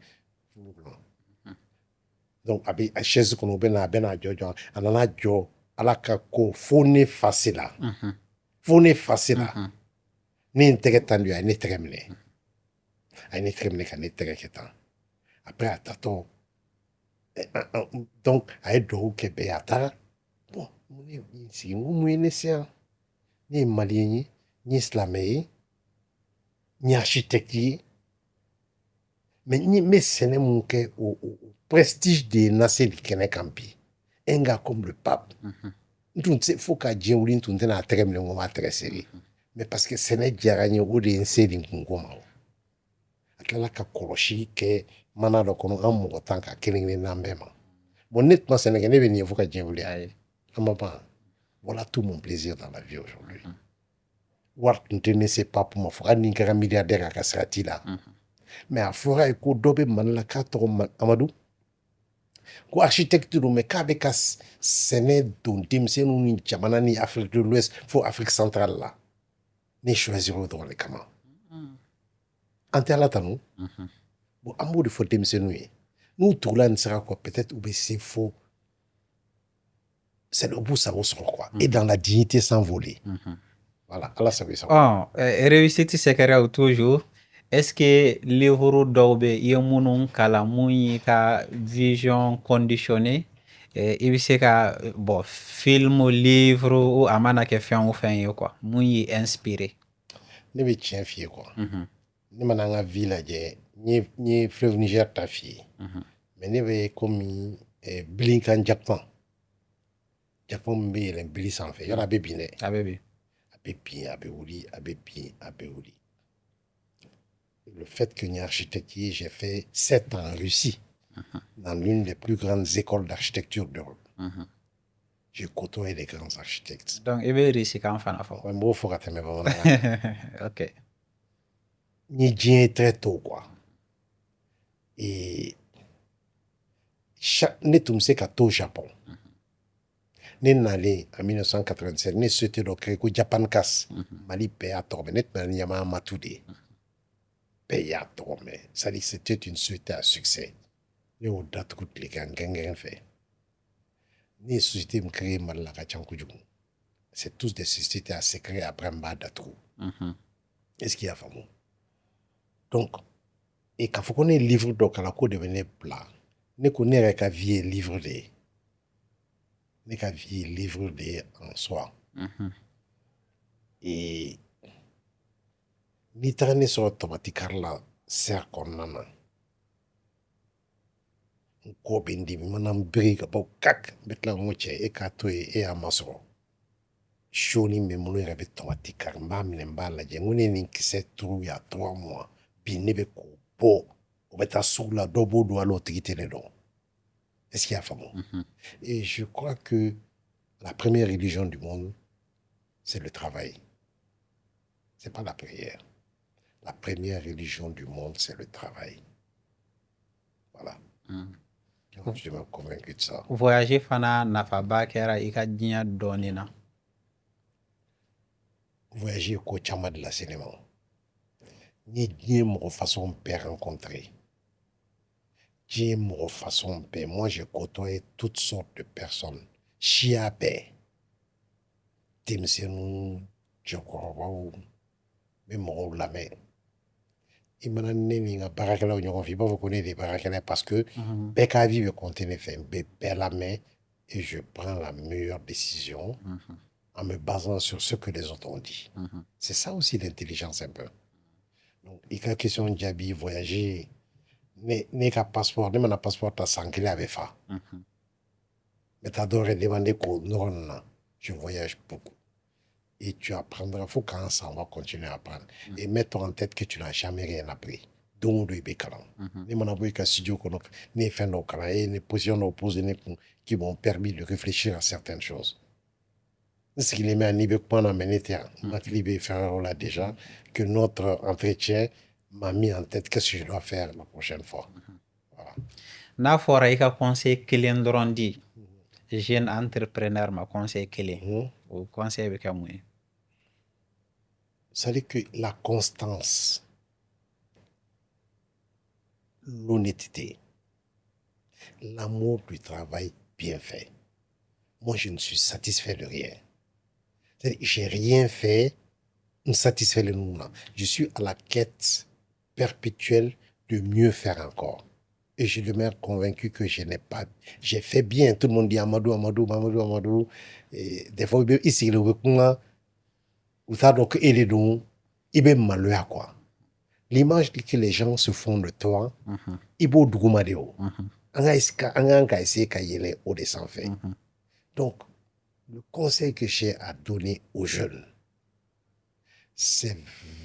Donc, avec la chaise qu'on a ben à Jojo, on a jo à la kako fone facile. Fone facile. Ni intérêt tendu à ne terminer. À ne terminer qu'à ne terminer. Après, à tato. Donc, à être au Québec, à ta. Bon, si vous m'avez ni malien, ni islamé, ni architecte, mais ce n'est mon que au prestige des nations du Kenekampi. Un gars comme le pape. Il faut qu'à Dieu ou tout n'a très bien on va très sérieux. Mais parce que ce n'est pas ou des insédins qu'on a. Atala ka koroshi que manado kono amu otanka killing n'ambema. Bon nettement sénégalais venir faut qu'à Dieu ou les. Voilà tout mon plaisir dans la vie aujourd'hui. What ne sais pas pour moi faut un grand milliardaire à Kasrati là. Mais à fora ko dobe man la katro amadou. Ko architecture mais kabekas sene don dimse no ni jamana ni Afrique de l'Ouest faut Afrique centrale là. Ni choisir dans les comment. Antela tanu. Bon amour de faut dimse nous tout là ne sera quoi peut-être ou c'est faux. C'est le bout ça quoi et dans la dignité sans voler. Voilà, Allah savait ça. Oh, réussite secret toujours. Est-ce que livre d'Aube y kala muni ka vision conditionnée et il sait que bon film livre ou amana ke fait ou fin quoi muni inspiré Ne be tien fie quoi ne mananga village ni fleuve Niger ta fie mais ne be comme Blinkan Japon be le bili sans fait yora be bine abebi abe ouli le fait que ni architecte j'ai fait 7 ans en Russie dans l'une des plus grandes écoles d'architecture d'Europe. J'ai côtoyé les grands architectes. Donc, il est ici quand on fait. Un beau faut rater mes Ok. Ni bien très tôt, quoi. Et ne tout me qu'à au Japon. Ne n'allé en 1987, ne souhaité donc que Japan casse. Mali paye à tomber, net mais yama matude. Paye à tomber. Ça dit c'était une suite à succès. Ne au date coûte les gangs fait. Ni société me créer mal la kachankuju. C'est tous des sociétés à secret après Mbadatrou. Est-ce qu'il y a fameux? Donc, et quand on ait livre donc à la cour devenait plat, ne connaît qu'à vieillir livre de, ne qu'à vieillir livre de en soi. Et ni taara ne sɔrɔ tomati kari la serre kɔnɔna na n kɔ bɛ n dimi mana n biri ka bɔ kak n bɛ tila n ko cɛ e k'a to yen e y'a masɔrɔ soni bɛ n bolo yɛrɛ bɛ tomati kari n b'a minɛ n b'a lajɛ n ko ne ye nin kisɛ turu y'a 3 mois bi ne bɛ k'o bɔ o bɛ taa sugu la dɔ b'o don hali o tigi tɛ ne dɔn est-ce qu'il y a faamu et je crois que la première religion du monde c'est le travail c'est pas la prière. La première religion du monde, c'est le travail. Voilà. Donc, je suis convaincu de ça. Voyager fana nafaba kɛra i ka diɲɛ dɔɔni na. Voyager ko caman de la cinéma. Ni diɲɛ mɔgɔ façon bɛɛ rencontrer. Diɲɛ mɔgɔ façon bɛɛ. Moi, j'ai côtoyé toutes sortes de personnes. Siya bɛɛ. Denmisɛnninw, cɛkɔrɔbaw, n bɛ mɔgɔw lamɛn. I mana ne ni n ka baarakɛlaw ɲɔgɔn fɛ i b'a fɔ ko ne de ye baarakɛla parce que bɛɛ ka vie bɛ compter ne fɛ n bɛ bɛɛ lamɛn et je prends la meilleure décision en me basant sur ce que les autres ont dit. C'est ça aussi l'intelligence un peu. Donc i ka question jaabi voyager ne ka passeport ne mana passeport ta san kelen a bɛ fa mais t'as dɔw yɛrɛ demandé k'o nɔrɔ nin na je voyage beaucoup. Et tu apprendras, il faut qu'un ça, on va continuer à apprendre. Et mettre en tête que tu n'as jamais rien appris. Donc, il y a des studio qui m'ont permis de réfléchir à certaines choses. Ce qu'il est mis à niveau là déjà, que notre entretien m'a mis en tête qu'est-ce que je dois faire la prochaine fois. Voilà. N'a fɔra i ka conseil kelen dɔrɔn di jeune entrepreneur ma conseil kelen o conseil bɛ kɛ mun ye? C'est-à-dire que la constance, l'honnêteté, l'amour du travail bien fait. Moi, je ne suis satisfait de rien. C'est-à-dire que j'ai rien fait, me satisfait le nom. Je suis à la quête perpétuelle de mieux faire encore. Et je demeure convaincu que je n'ai pas... J'ai fait bien. Tout le monde dit Amadou, Amadou, Amadou, Amadou. Et des fois, ici, le recours, ou ça, donc, il est donc, il est malheur, quoi. L'image que les gens se font de toi, il faut doumadéo. On a essayé qu'à y aller au-dessus fait. Donc, le conseil que j'ai à donner aux jeunes, c'est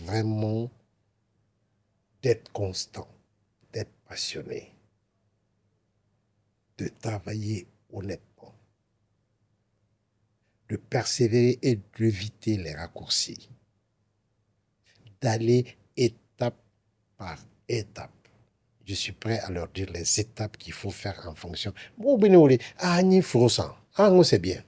vraiment d'être constant, d'être passionné, de travailler honnêtement, de persévérer et d'éviter les raccourcis, d'aller étape par étape. Je suis prêt à leur dire les étapes qu'il faut faire en fonction. Bon, c'est bien.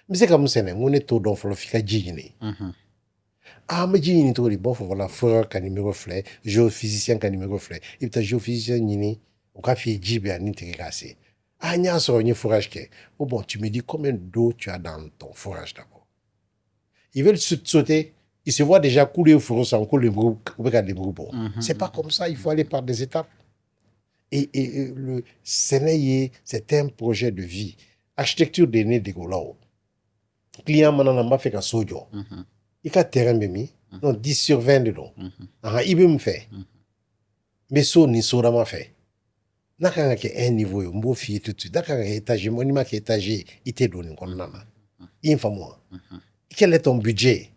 Mais c'est comme ça, on est tout dans le fika djini. Mais djini tout bon, voilà, frère qui numéro flé, géophysicien qui numéro flé. Et puis géophysicien nini, au café djibé à n'intégré. Nya sur un forage qui. Oh bon, tu me dis combien d'eau tu as dans ton forage d'abord. Ils veulent sauter. Ils se voient déjà couler au fourreau sans couler les groupes. C'est pas comme ça, il faut aller par des étapes. Et le Sénégal, c'est un projet de vie. Architecture de né de Golao. Client maintenant n'a pas fait qu'un sojo. Il a terrain bemi, non 10 sur 20 de l'eau. Il veut me faire. Mais ça, ni ça m'a fait. N'a qu'un niveau, un beau fille tout de suite. N'a qu'un étage, mon ima qui étage, il t'est donné comme nana. Il faut moi. Quel est ton budget?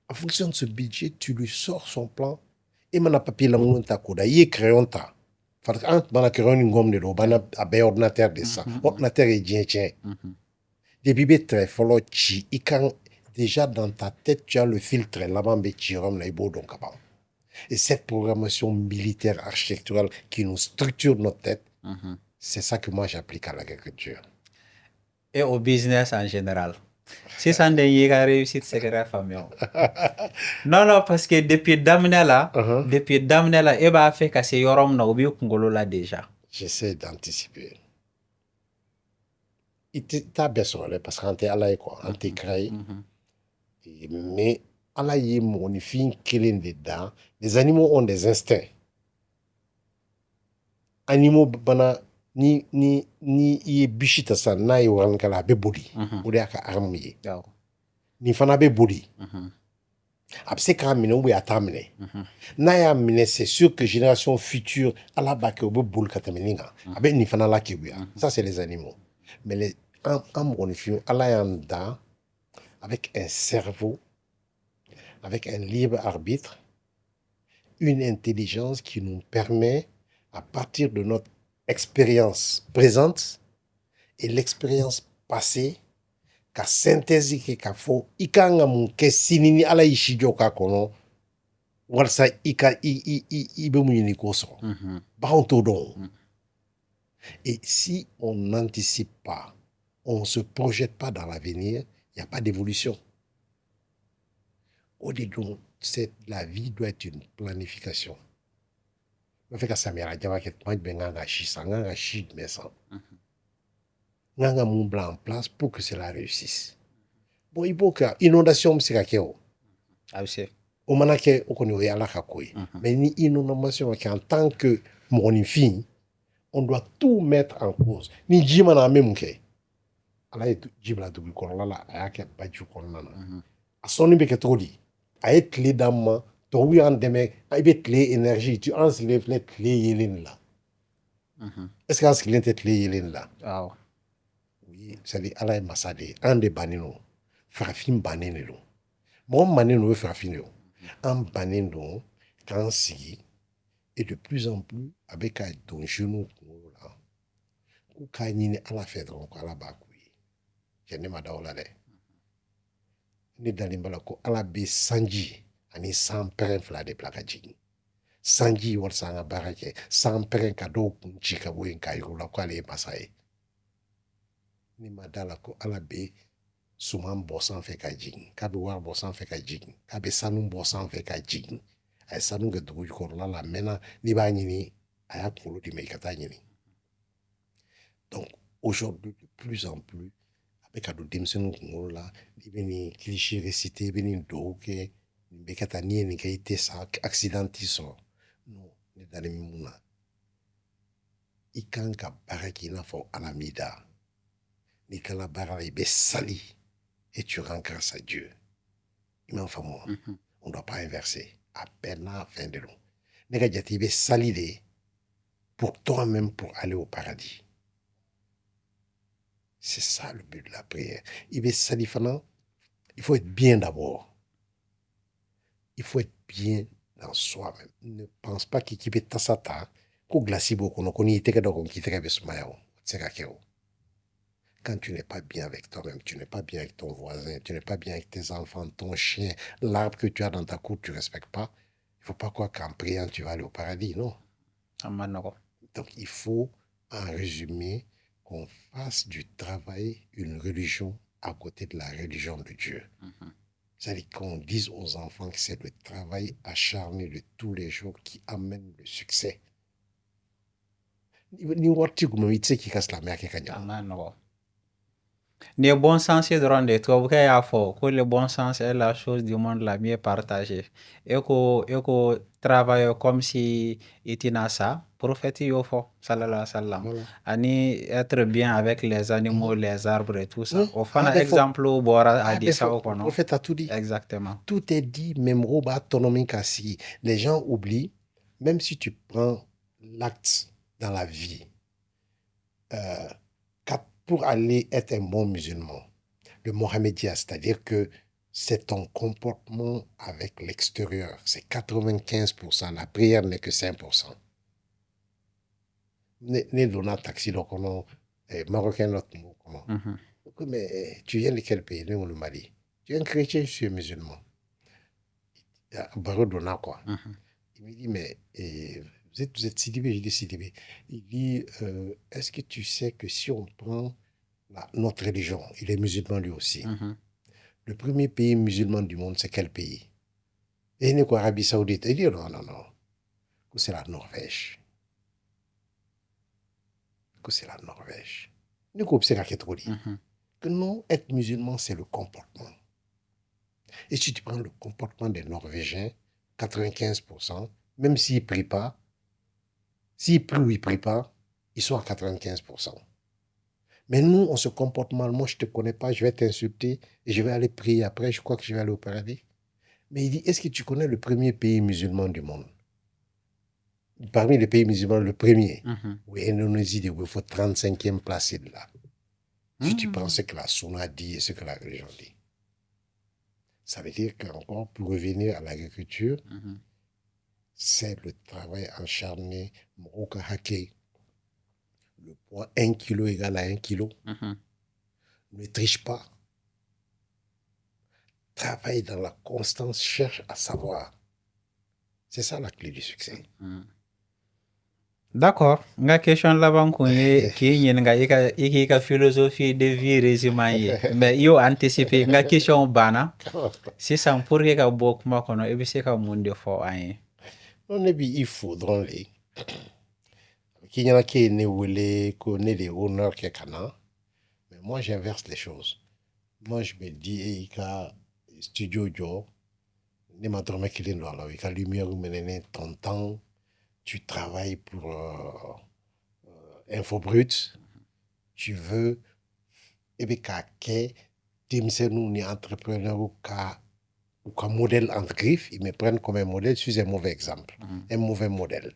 En fonction de ce budget, tu lui sors son plan. Et mon papier là, on t'a coda, il est crayon ta. Parce que quand on a créé une gomme de l'eau, on a un ordinateur de ça. Ordinateur est bien tiens. Des bébés très follow chi, déjà dans ta tête, tu as le filtre là-bas, mais tu as le beau donc. Et cette programmation militaire architecturale qui nous structure notre tête, c'est ça que moi j'applique à l'agriculture. Et au business en général. Si ça n'est pas réussite, c'est que la famille. Non, parce que depuis d'amener là, et bah fait que c'est yorom na obi kungolo là déjà. J'essaie d'anticiper. Il t'a besoin parce qu'on t'est allé quoi, on t'est créé. Mais Allah y est mon fin killing dedans. Les animaux ont des instincts. Animaux bana ni y bichita sa na y waran kala be body. Ou de aka armé. nin fana bɛ boli Mhm. a bɛ se k'a minɛ ou bien a t'a minɛ Mhm. n'a y'a minɛ c'est sûr que génération future ala b'a kɛ u bɛ boli ka tɛmɛ nin kan a bɛ nin fana lakegunya ça c'est les animaux mais les an mɔgɔninfinw ala y'an dan avec un cerveau avec un libre arbitre une intelligence qui nous permet à partir de notre expérience présente et l'expérience passée ka synthèse kɛ k'a fɔ i kan ka mun kɛ sini ni ala y'i si jɔ k'a kɔnɔ walasa i bɛ mun ɲini k'o sɔrɔ Mhm. baganw t'o dɔn et si on n'anticipe pas on ne se projette pas dans l'avenir il n'y a pas d'évolution au dedans la vie doit être une planification n b'a fɛ ka samiya jaba kɛ tuma jumɛn kan ka si san n kan ka si jumɛn san n kan ka mun bila en place pour que cela réussisse bon i b'o kɛ inondation bɛ se ka kɛ o a bɛ se o mana kɛ o kɔni o ye ala ka ko ye mais ni inondation ma kɛ en tant que mɔgɔninfin on doit tout mettre en cause ni ji mana an bɛ mun kɛ ala ye ji bila dugu kɔnɔla la a y'a kɛ baji kɔnɔna na a sɔnni bɛ kɛ cogo di a ye tile d'an ma tubabu y'an dɛmɛ i bɛ tile énergie tu an sigilen filɛ tile yelen de la est ce que an sigilen tɛ tile yelen de la waaw oui c'est à dire ala ye masa de ye an de bannen don farafin bannen de don mɔgɔ min bannen don o ye farafin de ye an bannen don k'an sigi et de plus en plus a bɛ ka don jeunes kunkolo la k'u k'a ɲini ala fɛ dɔrɔn ko ala b'a k'u ye cɛ ne ma da o la dɛ ne dalen b'a la ko ala bɛ sanji ani san pɛrɛn fila de bila ka jigin sanji walasa an ka baara kɛ san pɛrɛn ka dɔw kun ci ka bɔ yen k'a yir'u la ko ale ye masa ye ne ma da la ko ala bɛ suman bɔ sanfɛ ka jigin k'a bɛ wari bɔ sanfɛ ka jigin k'a bɛ sanu bɔ sanfɛ ka jigin a ye sanu kɛ dugu jukɔrɔla la a mɛnna n'i b'a ɲini a y'a kunkolo di ma i ka taa ɲini donc aujourd'hui de plus en plus a bɛ ka don denmisɛnninw kunkolo la i bɛ nin cliché récité i bɛ nin dugawu kɛ nin bɛ kɛ tan n'i ye nin kɛ i tɛ sa accident t'i sɔrɔ non ne dalen bɛ mun na i kan ka baara kɛ i n'a fɔ ala m'i da n'i kɛla baara la i bɛ sali et tu rends grâce à Dieu i m'a faamu wa on doit pas inverser a bɛɛ n'a fɛn de don ne ka jate i bɛ sali de pour toi-même pour aller au paradis c'est ça le but de la prière i bɛ sali fana il faut être bien d'abord il faut être bien dans soi-même ne pense pas k'i bɛ tasa ta ko glasi b'o kɔnɔ ko n'i y'i tɛgɛ dɔ kɔnɔ k'i tɛgɛ bɛ sumaya o tɛ se ka kɛ o quand tu n'es pas bien avec toi-même, tu n'es pas bien avec ton voisin, tu n'es pas bien avec tes enfants, ton chien, l'arbre que tu as dans ta cour, tu ne respectes pas, il ne faut pas quoi qu'en priant, tu vas aller au paradis, non. Donc il faut, en résumé, qu'on fasse du travail une religion à côté de la religion de Dieu. C'est-à-dire qu'on dise aux enfants que c'est le travail acharné de tous les jours qui amène le succès. Le bon sens est de trouver que le bon sens est la chose du monde la mieux partagée. Et que travaille comme si il était ça, prophète Yofo, sallallahu alayhi wa sallam. Ani être bien avec les animaux, les arbres et tout ça. Au fond, exemple, Bora a dit ça au Le prophète a tout dit. Exactement. Tout est dit, même roba autonomique assis. Les gens oublient, même si tu prends l'acte dans la vie, pour aller être un bon musulman, le mohammédien, c'est-à-dire que c'est ton comportement avec l'extérieur, c'est 95%, la prière n'est que 5%. Ne donna taxi donc on marocain notre mot comment. Mais tu viens de quel pays? Le Mali. Tu es un chrétien, je suis un musulman. Barreau donna quoi. Il me dit mais vous êtes Sidibé, je dis Sidibé. Il dit, est-ce que tu sais que si on prend notre religion, il est musulman lui aussi. Le premier pays musulman du monde, c'est quel pays? Et il n'est quoi, Arabie Saoudite? Il dit non. C'est la Norvège. C'est la Norvège. Nous observons que non, être musulman, c'est le comportement. Et si tu prends le comportement des Norvégiens, 95%, même s'ils ne prient pas, s'ils prient ou ils ne prient pas, ils sont à 95%. Mais nous, on se comporte mal. Moi, je ne te connais pas, je vais t'insulter et je vais aller prier après. Je crois que je vais aller au paradis. Mais il dit, est-ce que tu connais le premier pays musulman du monde? Parmi les pays musulmans, le premier. Oui, Indonésie, il faut 35e place de là. Si tu prends ce que la Sunna dit et ce que la religion dit. Ça veut dire qu'encore, pour revenir à l'agriculture, c'est le travail acharné, Moroka Hake. Le poids 1 kg égale à 1 kg. Ne triche pas. Travaille dans la constance, cherche à savoir. C'est ça la clé du succès. D'accord. Nga question laban ko ye ki nyen nga ika philosophie de vie résumé mais yo anticiper nga question bana si ça pour que ka bok ma kono e bi se ka munde fo an. On est il faudra les qui y en a qui ne voulaient connaître les honneurs qu'il y a. Mais moi j'inverse les choses. Moi je me dis ika studio jo ne ma dormé qu'il est là ika lumière menene ton temps. Tu travailles pour Info Brut, tu veux, et bien, quand nous, ni entrepreneur ou qu'un modèle entre griffes, ils me prennent comme un modèle, je suis un mauvais exemple, un mauvais modèle.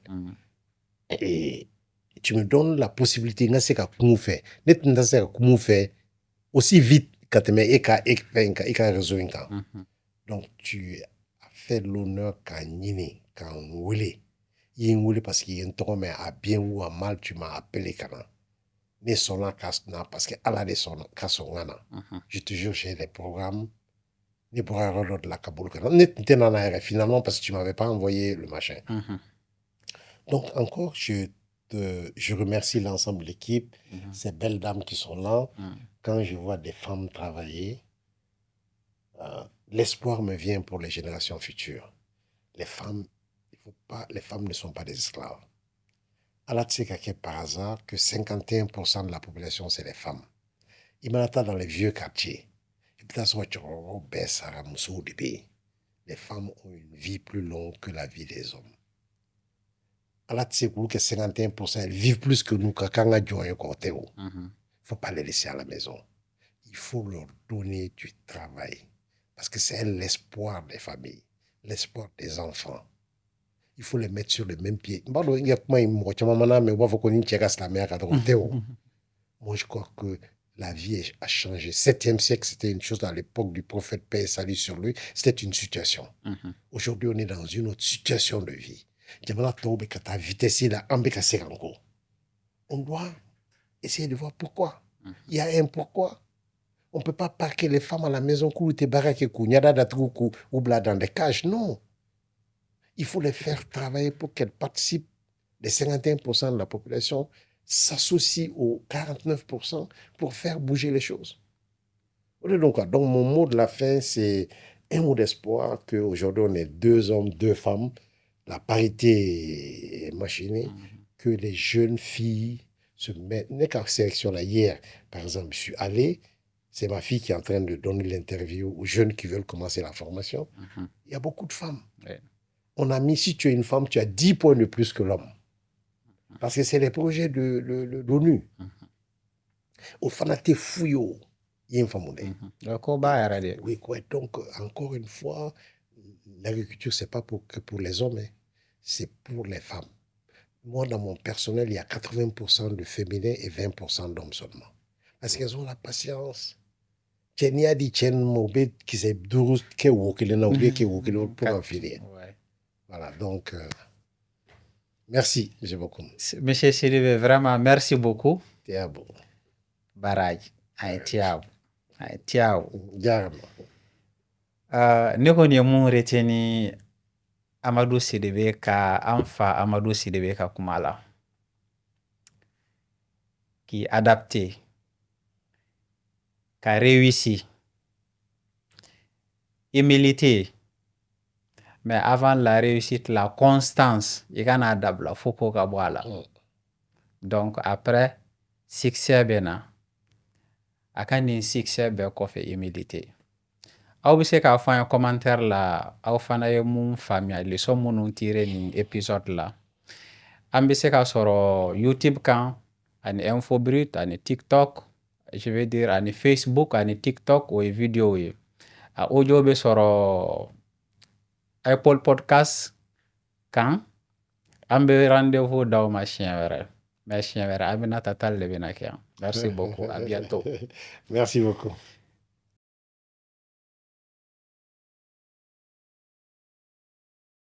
Et tu me donnes la possibilité, de faire comment faire aussi vite quand tu me réseau. Donc, tu as fait l'honneur quand on voulait. Parce qu'il y a un temps, mais à bien ou à mal, tu m'as appelé kana. Ne sonna kasna parce que Allah de son kasongana. Je te jure, j'ai des programmes. Ne pourra de la Kaboul kana. Ne finalement parce que tu m'avais pas envoyé le machin. Donc encore, je remercie l'ensemble de l'équipe, ces belles dames qui sont là. Quand je vois des femmes travailler, l'espoir me vient pour les générations futures. Les femmes les femmes ne sont pas des esclaves. Allah tu sais par hasard que 51% de la population, c'est les femmes. Il m'a dans les vieux quartiers. Et puis, les femmes ont une vie plus longue que la vie des hommes. Allah tu sais que 51%, elles vivent plus que nous quand on a un côté. Il ne faut pas les laisser à la maison. Il faut leur donner du travail. Parce que c'est l'espoir des familles, l'espoir des enfants. Il faut les mettre sur le même pied. Moi, je crois que la vie a changé. 7e siècle, c'était une chose. À l'époque du prophète, paix et salut sur lui, c'était une situation. Aujourd'hui, on est dans une autre situation de vie. On doit essayer de voir pourquoi. Il y a un pourquoi. On ne peut pas parquer les femmes à la maison dans des cages. Non. Il faut les faire travailler pour qu'elles participent. Les 51% de la population s'associent aux 49% pour faire bouger les choses. Donc mon mot de la fin, c'est un mot d'espoir qu'aujourd'hui, on est 2 hommes, 2 femmes. La parité est machinée. Que les jeunes filles se mettent. N'est qu'à sélection là. Hier, par exemple, je suis allé. C'est ma fille qui est en train de donner l'interview aux jeunes qui veulent commencer la formation. Il y a beaucoup de femmes. On a mis, si tu es une femme, tu as 10 points de plus que l'homme. Parce que c'est les projets de l'ONU. Au fanaté fouillot, il y a une femme. Oui, quoi. Donc, encore une fois, l'agriculture, ce n'est pas que pour les hommes, c'est pour les femmes. Moi, dans mon personnel, il y a 80% de féminins et 20% d'hommes seulement. Parce qu'elles ont la patience. Tchenia dit Tchen Mobé qui s'est douze qui est pour en finir. Voilà, donc, merci, M. beaucoup. Monsieur Sidibé, vraiment, merci beaucoup. Tiabo. Baraj, tiao. Tiao. Jarama. Ne ko ni mun reteni Amadou Sidibé ka anfa Amadou Sidibé ka kumala. Qui adapté, qui a réussi, humilité. Mais avant la réussite, la constance, il y a un adab là, faut qu'on la. Donc après, succès bena, akan ni succès be ko fait humilité. Aw bi se ka fa un commentaire là, aw fana ye mun famia leçon mun tirer ni épisode là. Am bi se ka soro YouTube kan, ani Info Brut, ani TikTok, je vais dire ani Facebook ani TikTok o video ye a audio be soro Apple Podcast kan ambe rendez-vous dans ma chien wɛrɛ Aminata Tall de bena kɛ yan merci beaucoup à bientôt Merci beaucoup.